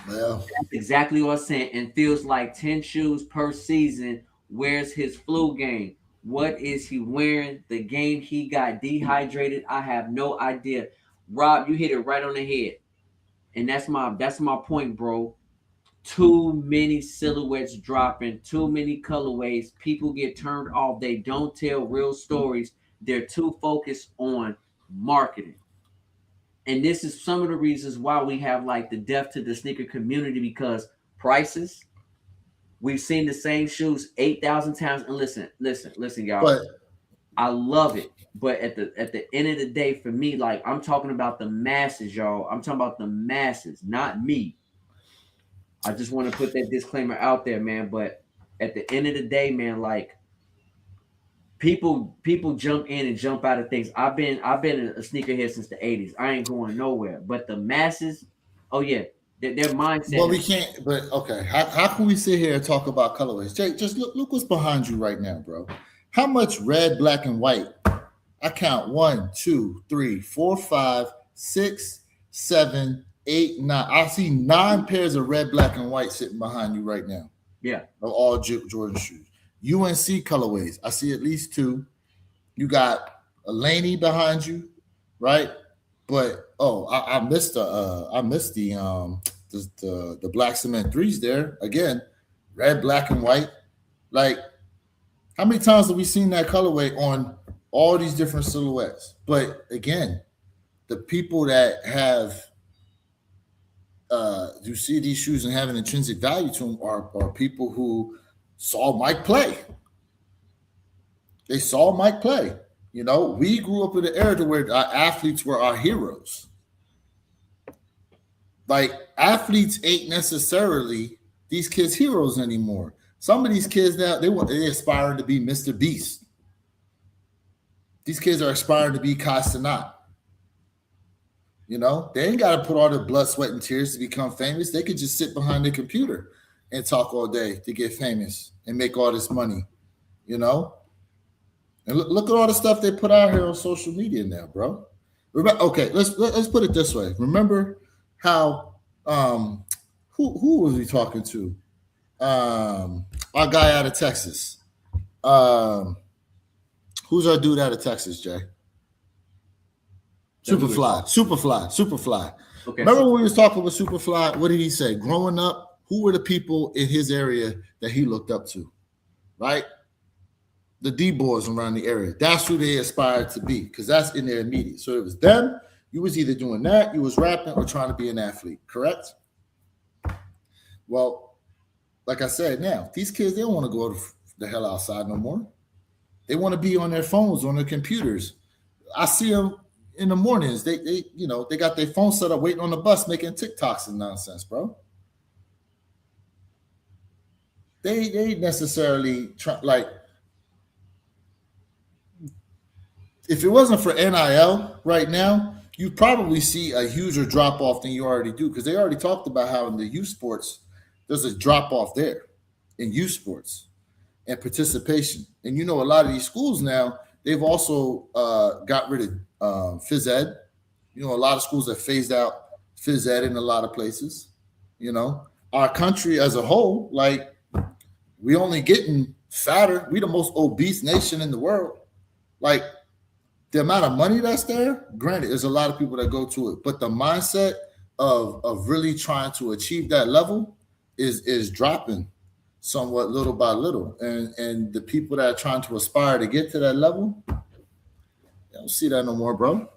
A: Yeah.
B: that's exactly what I'm saying. And feels like 10 shoes per season Where's his flu game? What is he wearing? The game he got dehydrated. I have no idea. Rob, you hit it right on the head. And that's my point, bro. Too many silhouettes dropping, too many colorways. People get turned off. They don't tell real stories. They're too focused on marketing. And this is some of the reasons why we have like the death to the sneaker community, because prices. We've seen the same shoes 8,000 times. And listen, y'all.
A: But
B: I love it. But at the end of the day, for me, like, I'm talking about the masses, y'all. I'm talking about the masses, not me. I just want to put that disclaimer out there, man. But at the end of the day, man, like, people jump in and jump out of things. I've been a sneakerhead since the 80s. I ain't going nowhere. But the masses, oh yeah, their mindset.
A: Well, we can't. But okay, how can we sit here and talk about colorways? Jay, just look what's behind you right now, bro. How much red, black, and white? I count 1, 2, 3, 4, 5, 6, 7, 8, 9. I see 9 pairs of red, black, and white sitting behind you right now.
B: Yeah,
A: of all Jordan shoes. UNC colorways. I see at least 2. You got a Laney behind you, right? But I missed the black cement 3s there again. Red, black, and white. Like, how many times have we seen that colorway on all these different silhouettes? But again, the people that have you see these shoes and have an intrinsic value to them are people who saw Mike play. They saw Mike play. You know, we grew up in an era where our athletes were our heroes. Like, athletes ain't necessarily these kids' heroes anymore. Some of these kids now, they aspire to be Mr. Beast. These kids are aspiring to be Kai Cenat. You know, they ain't got to put all the blood, sweat, and tears to become famous. They could just sit behind their computer and talk all day to get famous and make all this money, you know? And look at all the stuff they put out here on social media now, bro. Okay, let's put it this way. Remember how who was we talking to? Our guy out of Texas. Who's our dude out of Texas, Jay? Superfly. Okay. Remember when we was talking with Superfly? What did he say? Growing up, who were the people in his area that he looked up to? Right? The D-boys around the area. That's who they aspired to be, because that's in their immediate. So it was them. You was either doing that, you was rapping, or trying to be an athlete. Correct? Well, like I said, now these kids, they don't want to go the hell outside no more. They want to be on their phones, on their computers. I see them in the mornings. They got their phone set up, waiting on the bus, making TikToks and nonsense, bro. They necessarily try, like, if it wasn't for NIL right now, you probably see a huger drop off than you already do, because they already talked about how in the youth sports there's a drop off there in youth sports and participation. And you know, a lot of these schools now, they've also got rid of phys ed. You know, a lot of schools have phased out phys ed in a lot of places. You know, our country as a whole, like, we only getting fatter. We the most obese nation in the world. Like, the amount of money that's there, granted, there's a lot of people that go to it, but the mindset of really trying to achieve that level is dropping somewhat little by little. And the people that are trying to aspire to get to that level, I don't see that no more, bro.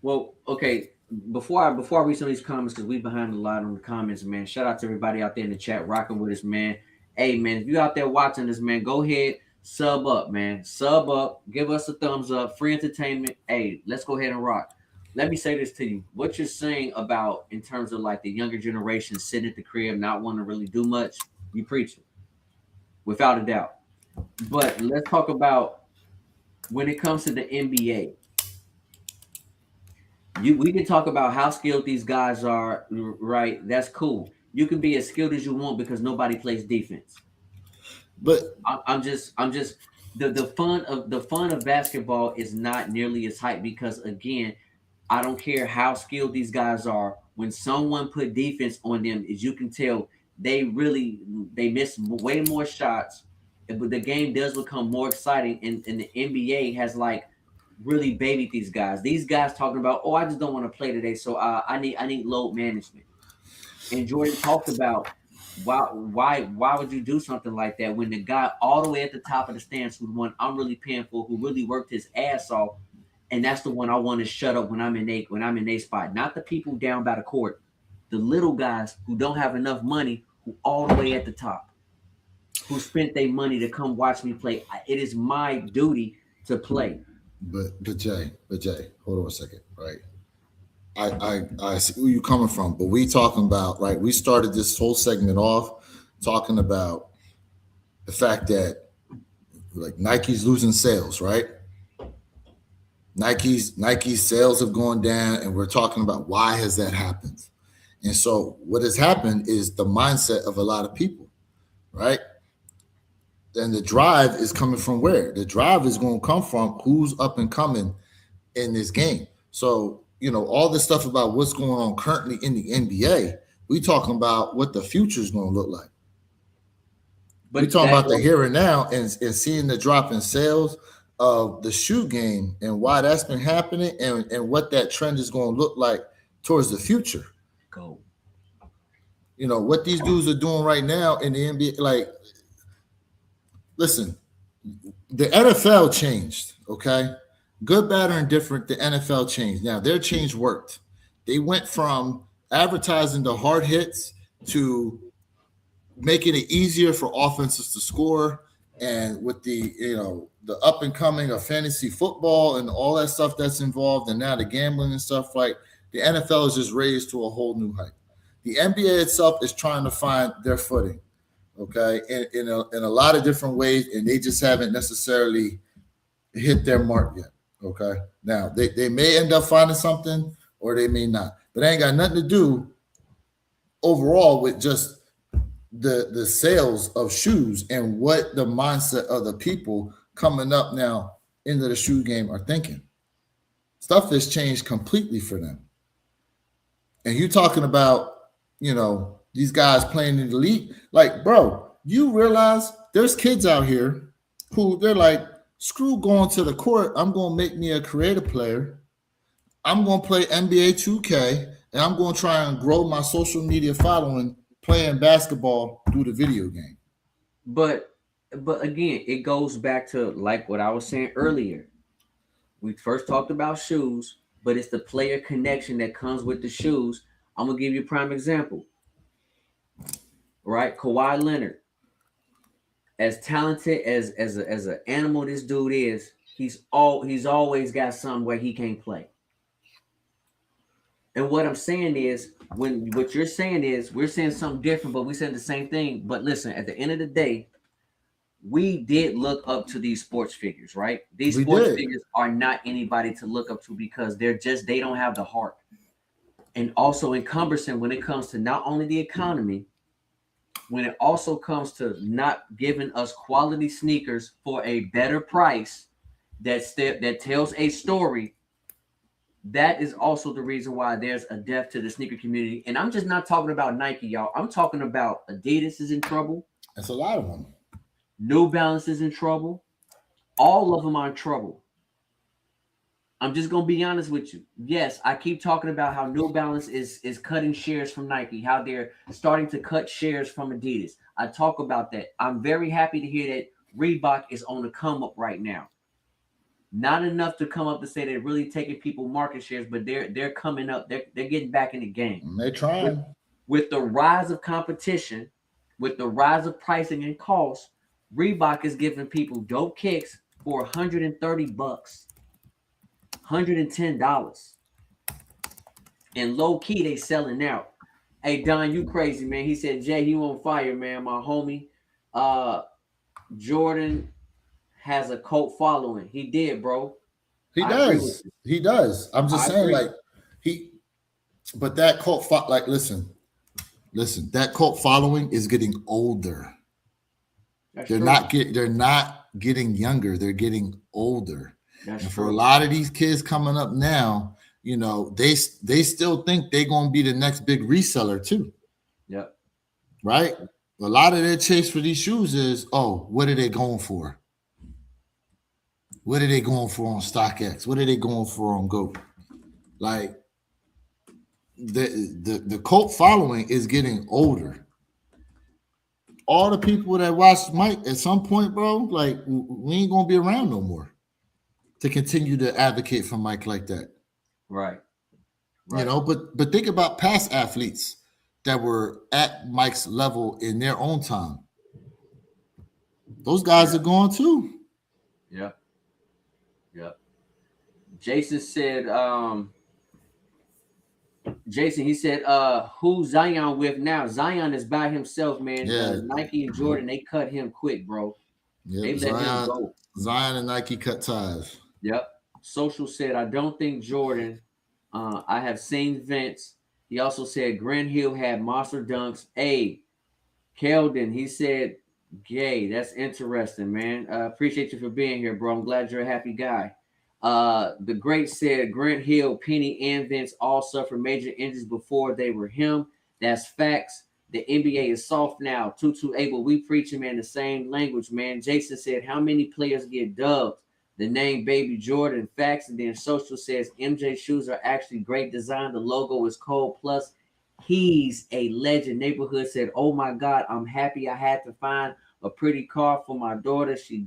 B: Well, okay. Before I read some of these comments, because we behind a lot on the comments, man. Shout out to everybody out there in the chat rocking with us, man. Hey, man, if you out there watching this, man, go ahead. Sub up, man. Sub up. Give us a thumbs up. Free entertainment. Hey, let's go ahead and rock. Let me say this to you. What you're saying about, in terms of like the younger generation sitting at the crib, not wanting to really do much, you preach it. Without a doubt. But let's talk about when it comes to the NBA. We can talk about how skilled these guys are, right? That's cool. You can be as skilled as you want because nobody plays defense. But I'm just the fun of basketball is not nearly as hype, because again, I don't care how skilled these guys are. When someone put defense on them, as you can tell, they miss way more shots but the game does become more exciting, and the NBA has like really babied these guys. These guys talking about, oh, I just don't want to play today, so I need load management. And Jordan talked about why would you do something like that when the guy all the way at the top of the stands, who the one I'm really paying for, who really worked his ass off, and that's the one I want to shut up when I'm in a spot, not the people down by the court, the little guys who don't have enough money, who all the way at the top, who spent their money to come watch me play. It is my duty to play.
A: But Jay, hold on a second, right? I see where you're coming from, but we talking about, right? We started this whole segment off talking about the fact that like Nike's losing sales, right? Nike's sales have gone down, and we're talking about why has that happened. And so what has happened is the mindset of a lot of people, right? And the drive is coming from where? The drive is going to come from who's up and coming in this game. So, you know, all this stuff about what's going on currently in the NBA, we talking about what the future is going to look like. But we're talking about the here and now, and seeing the drop in sales of the shoe game and why that's been happening, and what that trend is going to look like towards the future.
B: Go.
A: You know, what these dudes are doing right now in the NBA, like, listen, the NFL changed, okay? Good, bad, or indifferent, the NFL changed. Now, their change worked. They went from advertising the hard hits to making it easier for offenses to score, and with the, you know, the up and coming of fantasy football and all that stuff that's involved, and now the gambling and stuff, like, the NFL is just raised to a whole new height. The NBA itself is trying to find their footing, okay, in a lot of different ways, and they just haven't necessarily hit their mark yet, okay? Now, they may end up finding something, or they may not, but it ain't got nothing to do overall with just the sales of shoes and what the mindset of the people coming up now into the shoe game are thinking. Stuff has changed completely for them. And you talking about, you know, these guys playing in the league, like, bro, you realize there's kids out here who they're like, screw going to the court. I'm going to make me a creative player. I'm going to play NBA 2K, and I'm going to try and grow my social media following playing basketball through the video game.
B: But again, it goes back to like what I was saying earlier. We first talked about shoes, but it's the player connection that comes with the shoes. I'm gonna give you a prime example. Right, Kawhi Leonard, as talented as an animal this dude is, he's always got something where he can't play. And what I'm saying is, what you're saying is, we're saying something different, but we're saying the same thing. But listen, at the end of the day, we did look up to these sports figures, right? These sports figures are not anybody to look up to because they don't have the heart. And also encumbersome when it comes to not only the economy, when it also comes to not giving us quality sneakers for a better price that tells a story. That is also the reason why there's a death to the sneaker community. And I'm just not talking about Nike, y'all. I'm talking about Adidas is in trouble.
A: That's a lot of them.
B: New Balance is in trouble. All of them are in trouble. I'm just going to be honest with you. Yes, I keep talking about how New Balance is cutting shares from Nike, how they're starting to cut shares from Adidas. I talk about that. I'm very happy to hear that Reebok is on the come up right now. Not enough to come up to say they're really taking people market shares, but they're coming up. They're getting back in the game.
A: They're trying.
B: With the rise of competition, with the rise of pricing and cost, Reebok is giving people dope kicks for $130, $110. And low key, they selling out. Hey, Don, you crazy, man. He said, Jay, you on fire, man. My homie. Jordan has a cult following. He did, bro.
A: He does. He does. I'm just saying, like, but that cult, like, listen, that cult following is getting older. They're not getting younger. They're getting older. And for a lot of these kids coming up now, you know, they still think they're going to be the next big reseller too.
B: Yep.
A: Right? A lot of their chase for these shoes is, oh, what are they going for? What are they going for on StockX? What are they going for on GOAT? Like the cult following is getting older. All the people that watched Mike at some point, bro, like we ain't gonna be around no more to continue to advocate for Mike like that.
B: Right.
A: You know, but think about past athletes that were at Mike's level in their own time. Those guys are gone too.
B: Yeah. Yeah. Jason said, he said, who's Zion with now? Zion is by himself, man.
A: Yeah.
B: Nike and Jordan, they cut him quick, bro.
A: Yep.
B: They let him go.
A: Zion and Nike cut ties.
B: Yep. Social said, I don't think Jordan. I have seen Vince. He also said Grant Hill had monster dunks. Hey, Keldon, he said, gay. That's interesting, man. Appreciate you for being here, bro. I'm glad you're a happy guy. The great said Grant Hill, Penny, and Vince all suffered major injuries before they were him. That's facts. The NBA is soft now. Tutu Abel, we preaching, man, the same language, man. Jason said, how many players get dubbed? The name Baby Jordan, facts. And then Social says MJ shoes are actually great design. The logo is cold. Plus, he's a legend. Neighborhood said, oh my God, I'm happy I had to find a pretty car for my daughter. She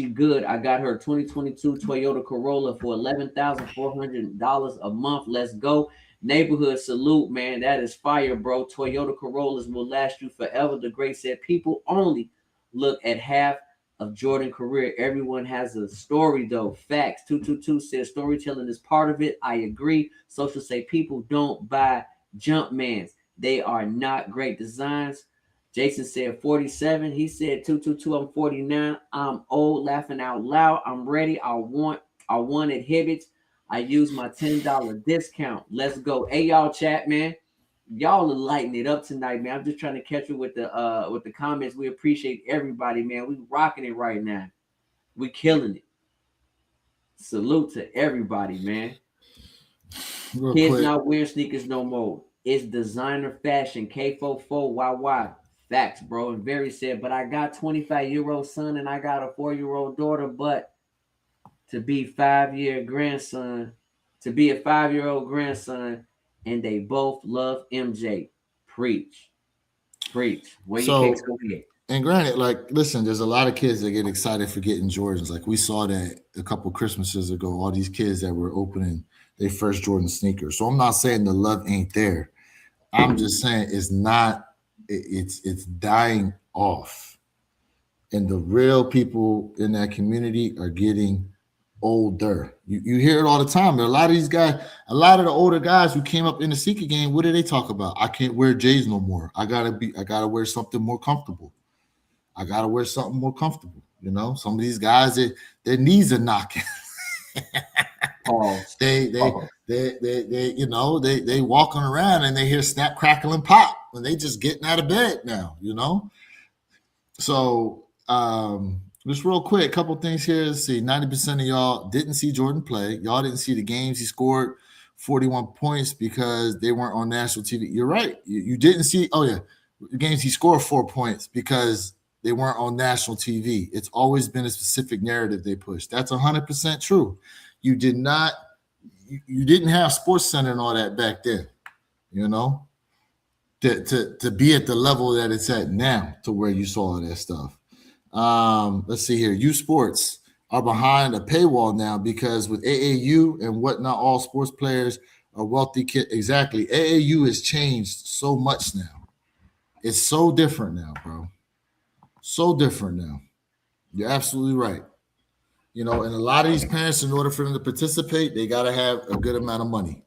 B: good. I got her 2022 Toyota Corolla for $11,400 a month. Let's go. Neighborhood salute, man. That is fire, bro. Toyota Corollas will last you forever. The great said people only look at half of Jordan career. Everyone has a story though. Facts. 222 says storytelling is part of it. I agree. Social say people don't buy Jumpmans. They are not great designs. Jason said 47. He said 222. I'm 49. I'm old. Laughing out loud. I'm ready. I wanted Hibbits. I used my $10 discount. Let's go. Hey y'all, chat, man. Y'all are lighting it up tonight, man. I'm just trying to catch you with the comments. We appreciate everybody, man. We rocking it right now. We killing it. Salute to everybody, man. Kids not wearing sneakers no more. It's designer fashion. K44YY. Facts, bro. And Very said, but I got 25-year-old son and I got a 4-year-old daughter, but to be a 5-year-old grandson, and they both love MJ. Preach. Where you can't go ahead.
A: And granted, like, listen, there's a lot of kids that get excited for getting Jordans. Like we saw that a couple Christmases ago, all these kids that were opening their first Jordan sneakers. So I'm not saying the love ain't there. I'm just saying it's dying off. And the real people in that community are getting older. You hear it all the time. There are a lot of these guys, a lot of the older guys who came up in the sneaker game, what do they talk about? I can't wear J's no more. I gotta wear something more comfortable. You know, some of these guys, their knees are knocking. They you know, they walking around and they hear snap, crackle, and pop, and they just getting out of bed now, you know. So just real quick, a couple things here. Let's see, 90% of y'all didn't see Jordan play. Y'all didn't see the games he scored 41 points because they weren't on national TV. You're right. You didn't see, the games he scored 4 points because they weren't on national TV. It's always been a specific narrative they push. That's 100% true. You didn't have SportsCenter and all that back then, you know, to be at the level that it's at now, to where you saw all that stuff. Let's see here. U Sports are behind a paywall now because with AAU and whatnot, all sports players are wealthy kids. Exactly. AAU has changed so much now. It's so different now, bro. So different now. You're absolutely right. You know, and a lot of these parents, in order for them to participate, they got to have a good amount of money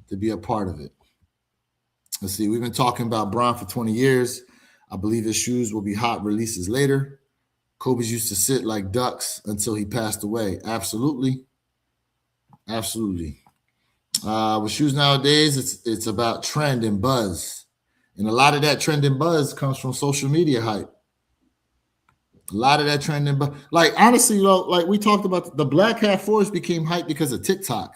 A: to be a part of it. Let's see. We've been talking about Bron for 20 years. I believe his shoes will be hot releases later. Kobe's used to sit like ducks until he passed away. Absolutely. Absolutely. With shoes nowadays, it's about trend and buzz. And a lot of that trend and buzz comes from social media hype. A lot of that trend and buzz. Like, honestly, you know, like we talked about, the Black Hat 4s became hype because of TikTok.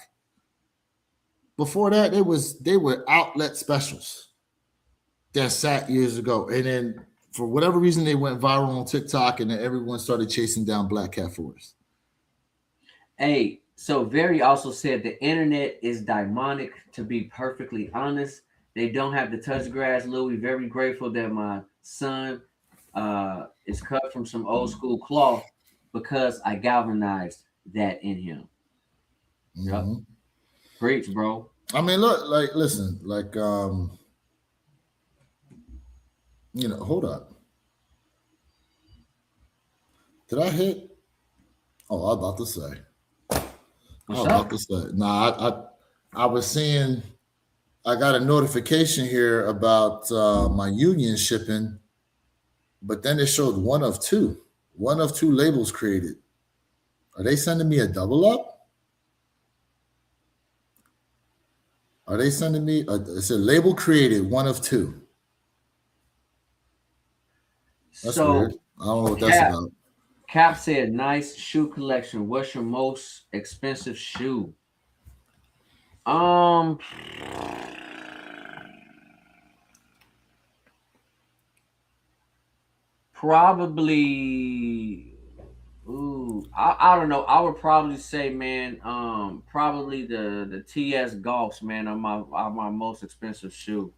A: Before that, they were outlet specials. that sat years ago, and then for whatever reason they went viral on TikTok, and then everyone started chasing down Black Cat Forest.
B: Hey, so Very also said the internet is demonic. To be perfectly honest, they don't have to touch grass. Louis, very grateful that my son is cut from some old school cloth because I galvanized that in him.
A: Mm-hmm.
B: Yep. Preach, bro.
A: I mean, look, like, listen, like, hold up. Did I hit? Oh, I was about to say. Nah, I was seeing. I got a notification here about my union shipping, but then it showed one of two labels created. Are they sending me a double up? Are they sending me it's a label created, one of two? That's weird. I don't know what that's about.
B: Cap said, nice shoe collection. What's your most expensive shoe? Probably I don't know. I would probably say, man, probably the TS Golfs, man, are my most expensive shoe.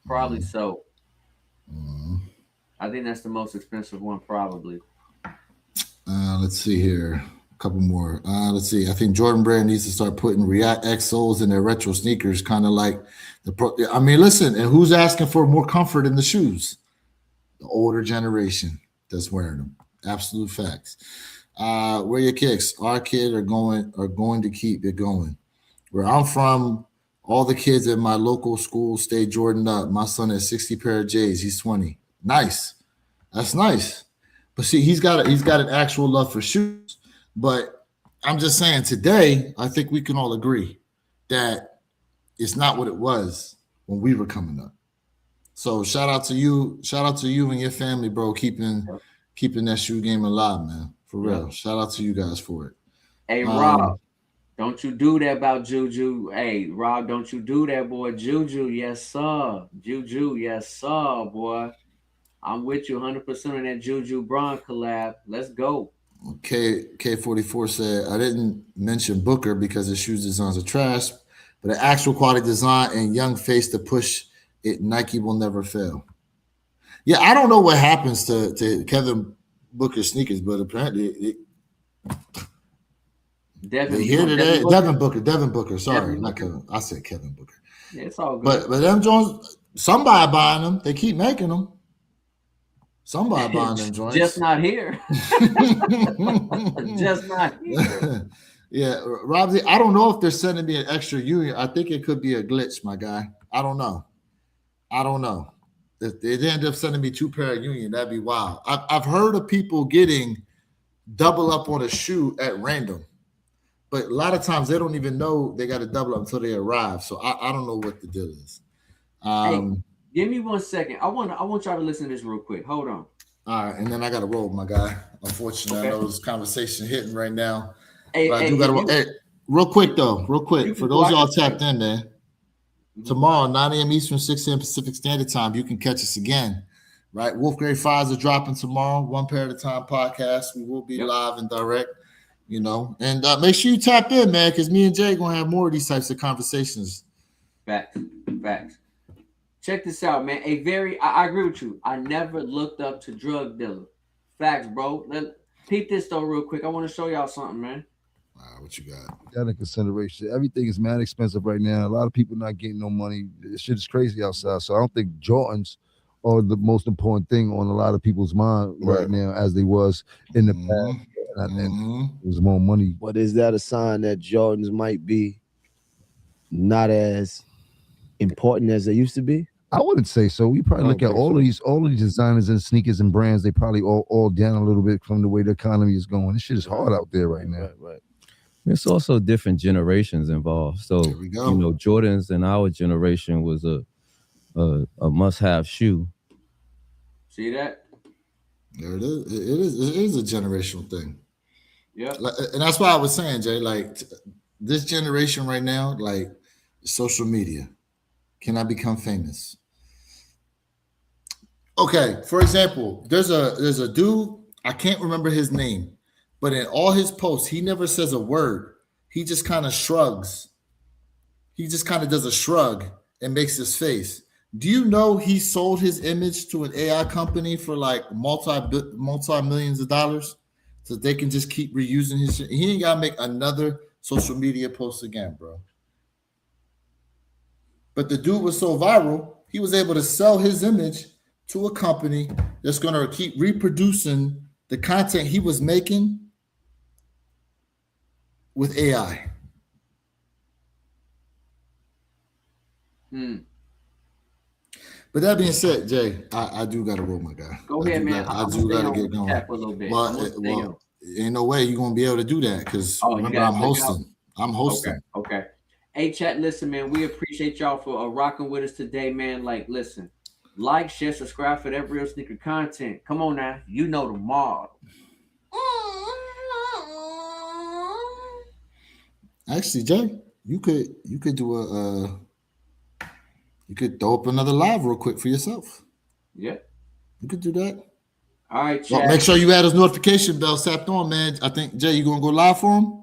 B: Probably so. I think that's the most expensive one, probably.
A: Let's see here. A couple more. Let's see. I think Jordan Brand needs to start putting React X soles in their retro sneakers, kind of like I mean, listen, and who's asking for more comfort in the shoes? The older generation that's wearing them. Absolute facts. Where your kicks? Our kids are going to keep it going. Where I'm from, all the kids at my local school stay Jordan up. My son has 60 pair of J's. He's 20. Nice. That's nice. But see, he's got an actual love for shoes. But I'm just saying today, I think we can all agree that it's not what it was when we were coming up. So shout out to you and your family, bro, keeping that shoe game alive, man. For real. Yeah. Shout out to you guys for it.
B: Hey, Rob, don't you do that about Juju. Hey, Rob, don't you do that, boy. Juju, yes, sir. Juju, yes, sir, boy. I'm with you 100% on that Juju Braun collab. Let's go.
A: K44 said, I didn't mention Booker because his shoes designs are trash, but an actual quality design and young face to push it, Nike will never fail. Yeah, I don't know what happens to Kevin Booker sneakers, but apparently Devin Booker. Sorry, not Kevin. I said Kevin Booker.
B: Yeah, it's all good.
A: But them Jones, somebody buying them. They keep making them. Somebody buying them joints.
B: Just not here. Just not here.
A: Yeah, Robbie, I don't know if they're sending me an extra union. I think it could be a glitch, my guy. I don't know. If they end up sending me 2 pair of union, that'd be wild. I've heard of people getting double up on a shoe at random, but a lot of times they don't even know they got to double up until they arrive. So I don't know what the deal is.
B: Hey, give me 1 second. I want y'all to listen to this real quick. Hold on.
A: All right, and then I got to roll, my guy. Unfortunately, I know this conversation hitting right now.
B: Hey,
A: real quick for those y'all tapped in there. Tomorrow, 9 a.m. Eastern, 6 a.m. Pacific Standard Time, you can catch us again, right? Wolf Grade Files are dropping tomorrow, One Pair at a Time podcast. We will be live and direct, and make sure you tap in, man, because me and Jay going to have more of these types of conversations.
B: Facts. Check this out, man. I agree with you. I never looked up to drug dealer. Facts, bro. Peep this, though, real quick. I want to show y'all something, man.
A: What you got?
D: That in consideration. Everything is mad expensive right now. A lot of people not getting no money. This shit is crazy outside. So I don't think Jordans are the most important thing on a lot of people's mind right now as they was in the past. And I think there's more money.
E: But is that a sign that Jordans might be not as important as they used to be?
D: I wouldn't say so. We probably look at all of these designers and sneakers and brands. They probably all down a little bit from the way the economy is going. This shit is hard out there right now.
E: Right.
C: It's also different generations involved. So Jordans in our generation was a must-have shoe.
B: See that?
A: There it is. It is a generational thing.
B: Yeah.
A: And that's why I was saying, Jay, like this generation right now, like social media. Can I become famous? Okay, for example, there's a dude, I can't remember his name, but in all his posts, he never says a word. He just kind of shrugs. He just kind of does a shrug and makes his face. Do you know he sold his image to an AI company for like multi millions of dollars, so they can just keep reusing his shit? He ain't gotta make another social media post again, bro. But the dude was so viral, he was able to sell his image to a company that's gonna keep reproducing the content he was making with AI. But that being said, Jay, I do gotta roll, my guy.
B: Go ahead, man.
A: I do gotta get going.
B: For a little bit.
A: Well, ain't no way you're gonna be able to do that because remember I'm hosting. I'm hosting.
B: Okay. Hey, chat, listen, man. We appreciate y'all for rocking with us today, man. Like, listen, like, share, subscribe for that real sneaker content. Come on now, you know the model.
A: Actually, Jay, you could do you could throw up another live real quick for yourself.
B: Yeah,
A: you could do that.
B: All right, chat.
A: Well, make sure you had his notification bell set on, man. I think Jay, you gonna go live for him?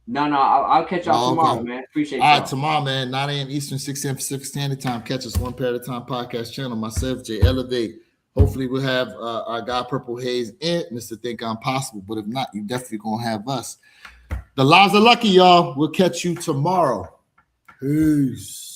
B: No, I'll catch y'all tomorrow, man. Appreciate y'all.
A: All right, tomorrow, man, 9 a.m. Eastern, 6 a.m. Pacific Standard Time. Catch us One Pair at a Time podcast channel. Myself, Jay Elevate. Hopefully, we'll have our guy Purple Haze and Mr. Think I'm Possible. But if not, you definitely gonna have us. The lives are lucky, y'all. We'll catch you tomorrow. Peace.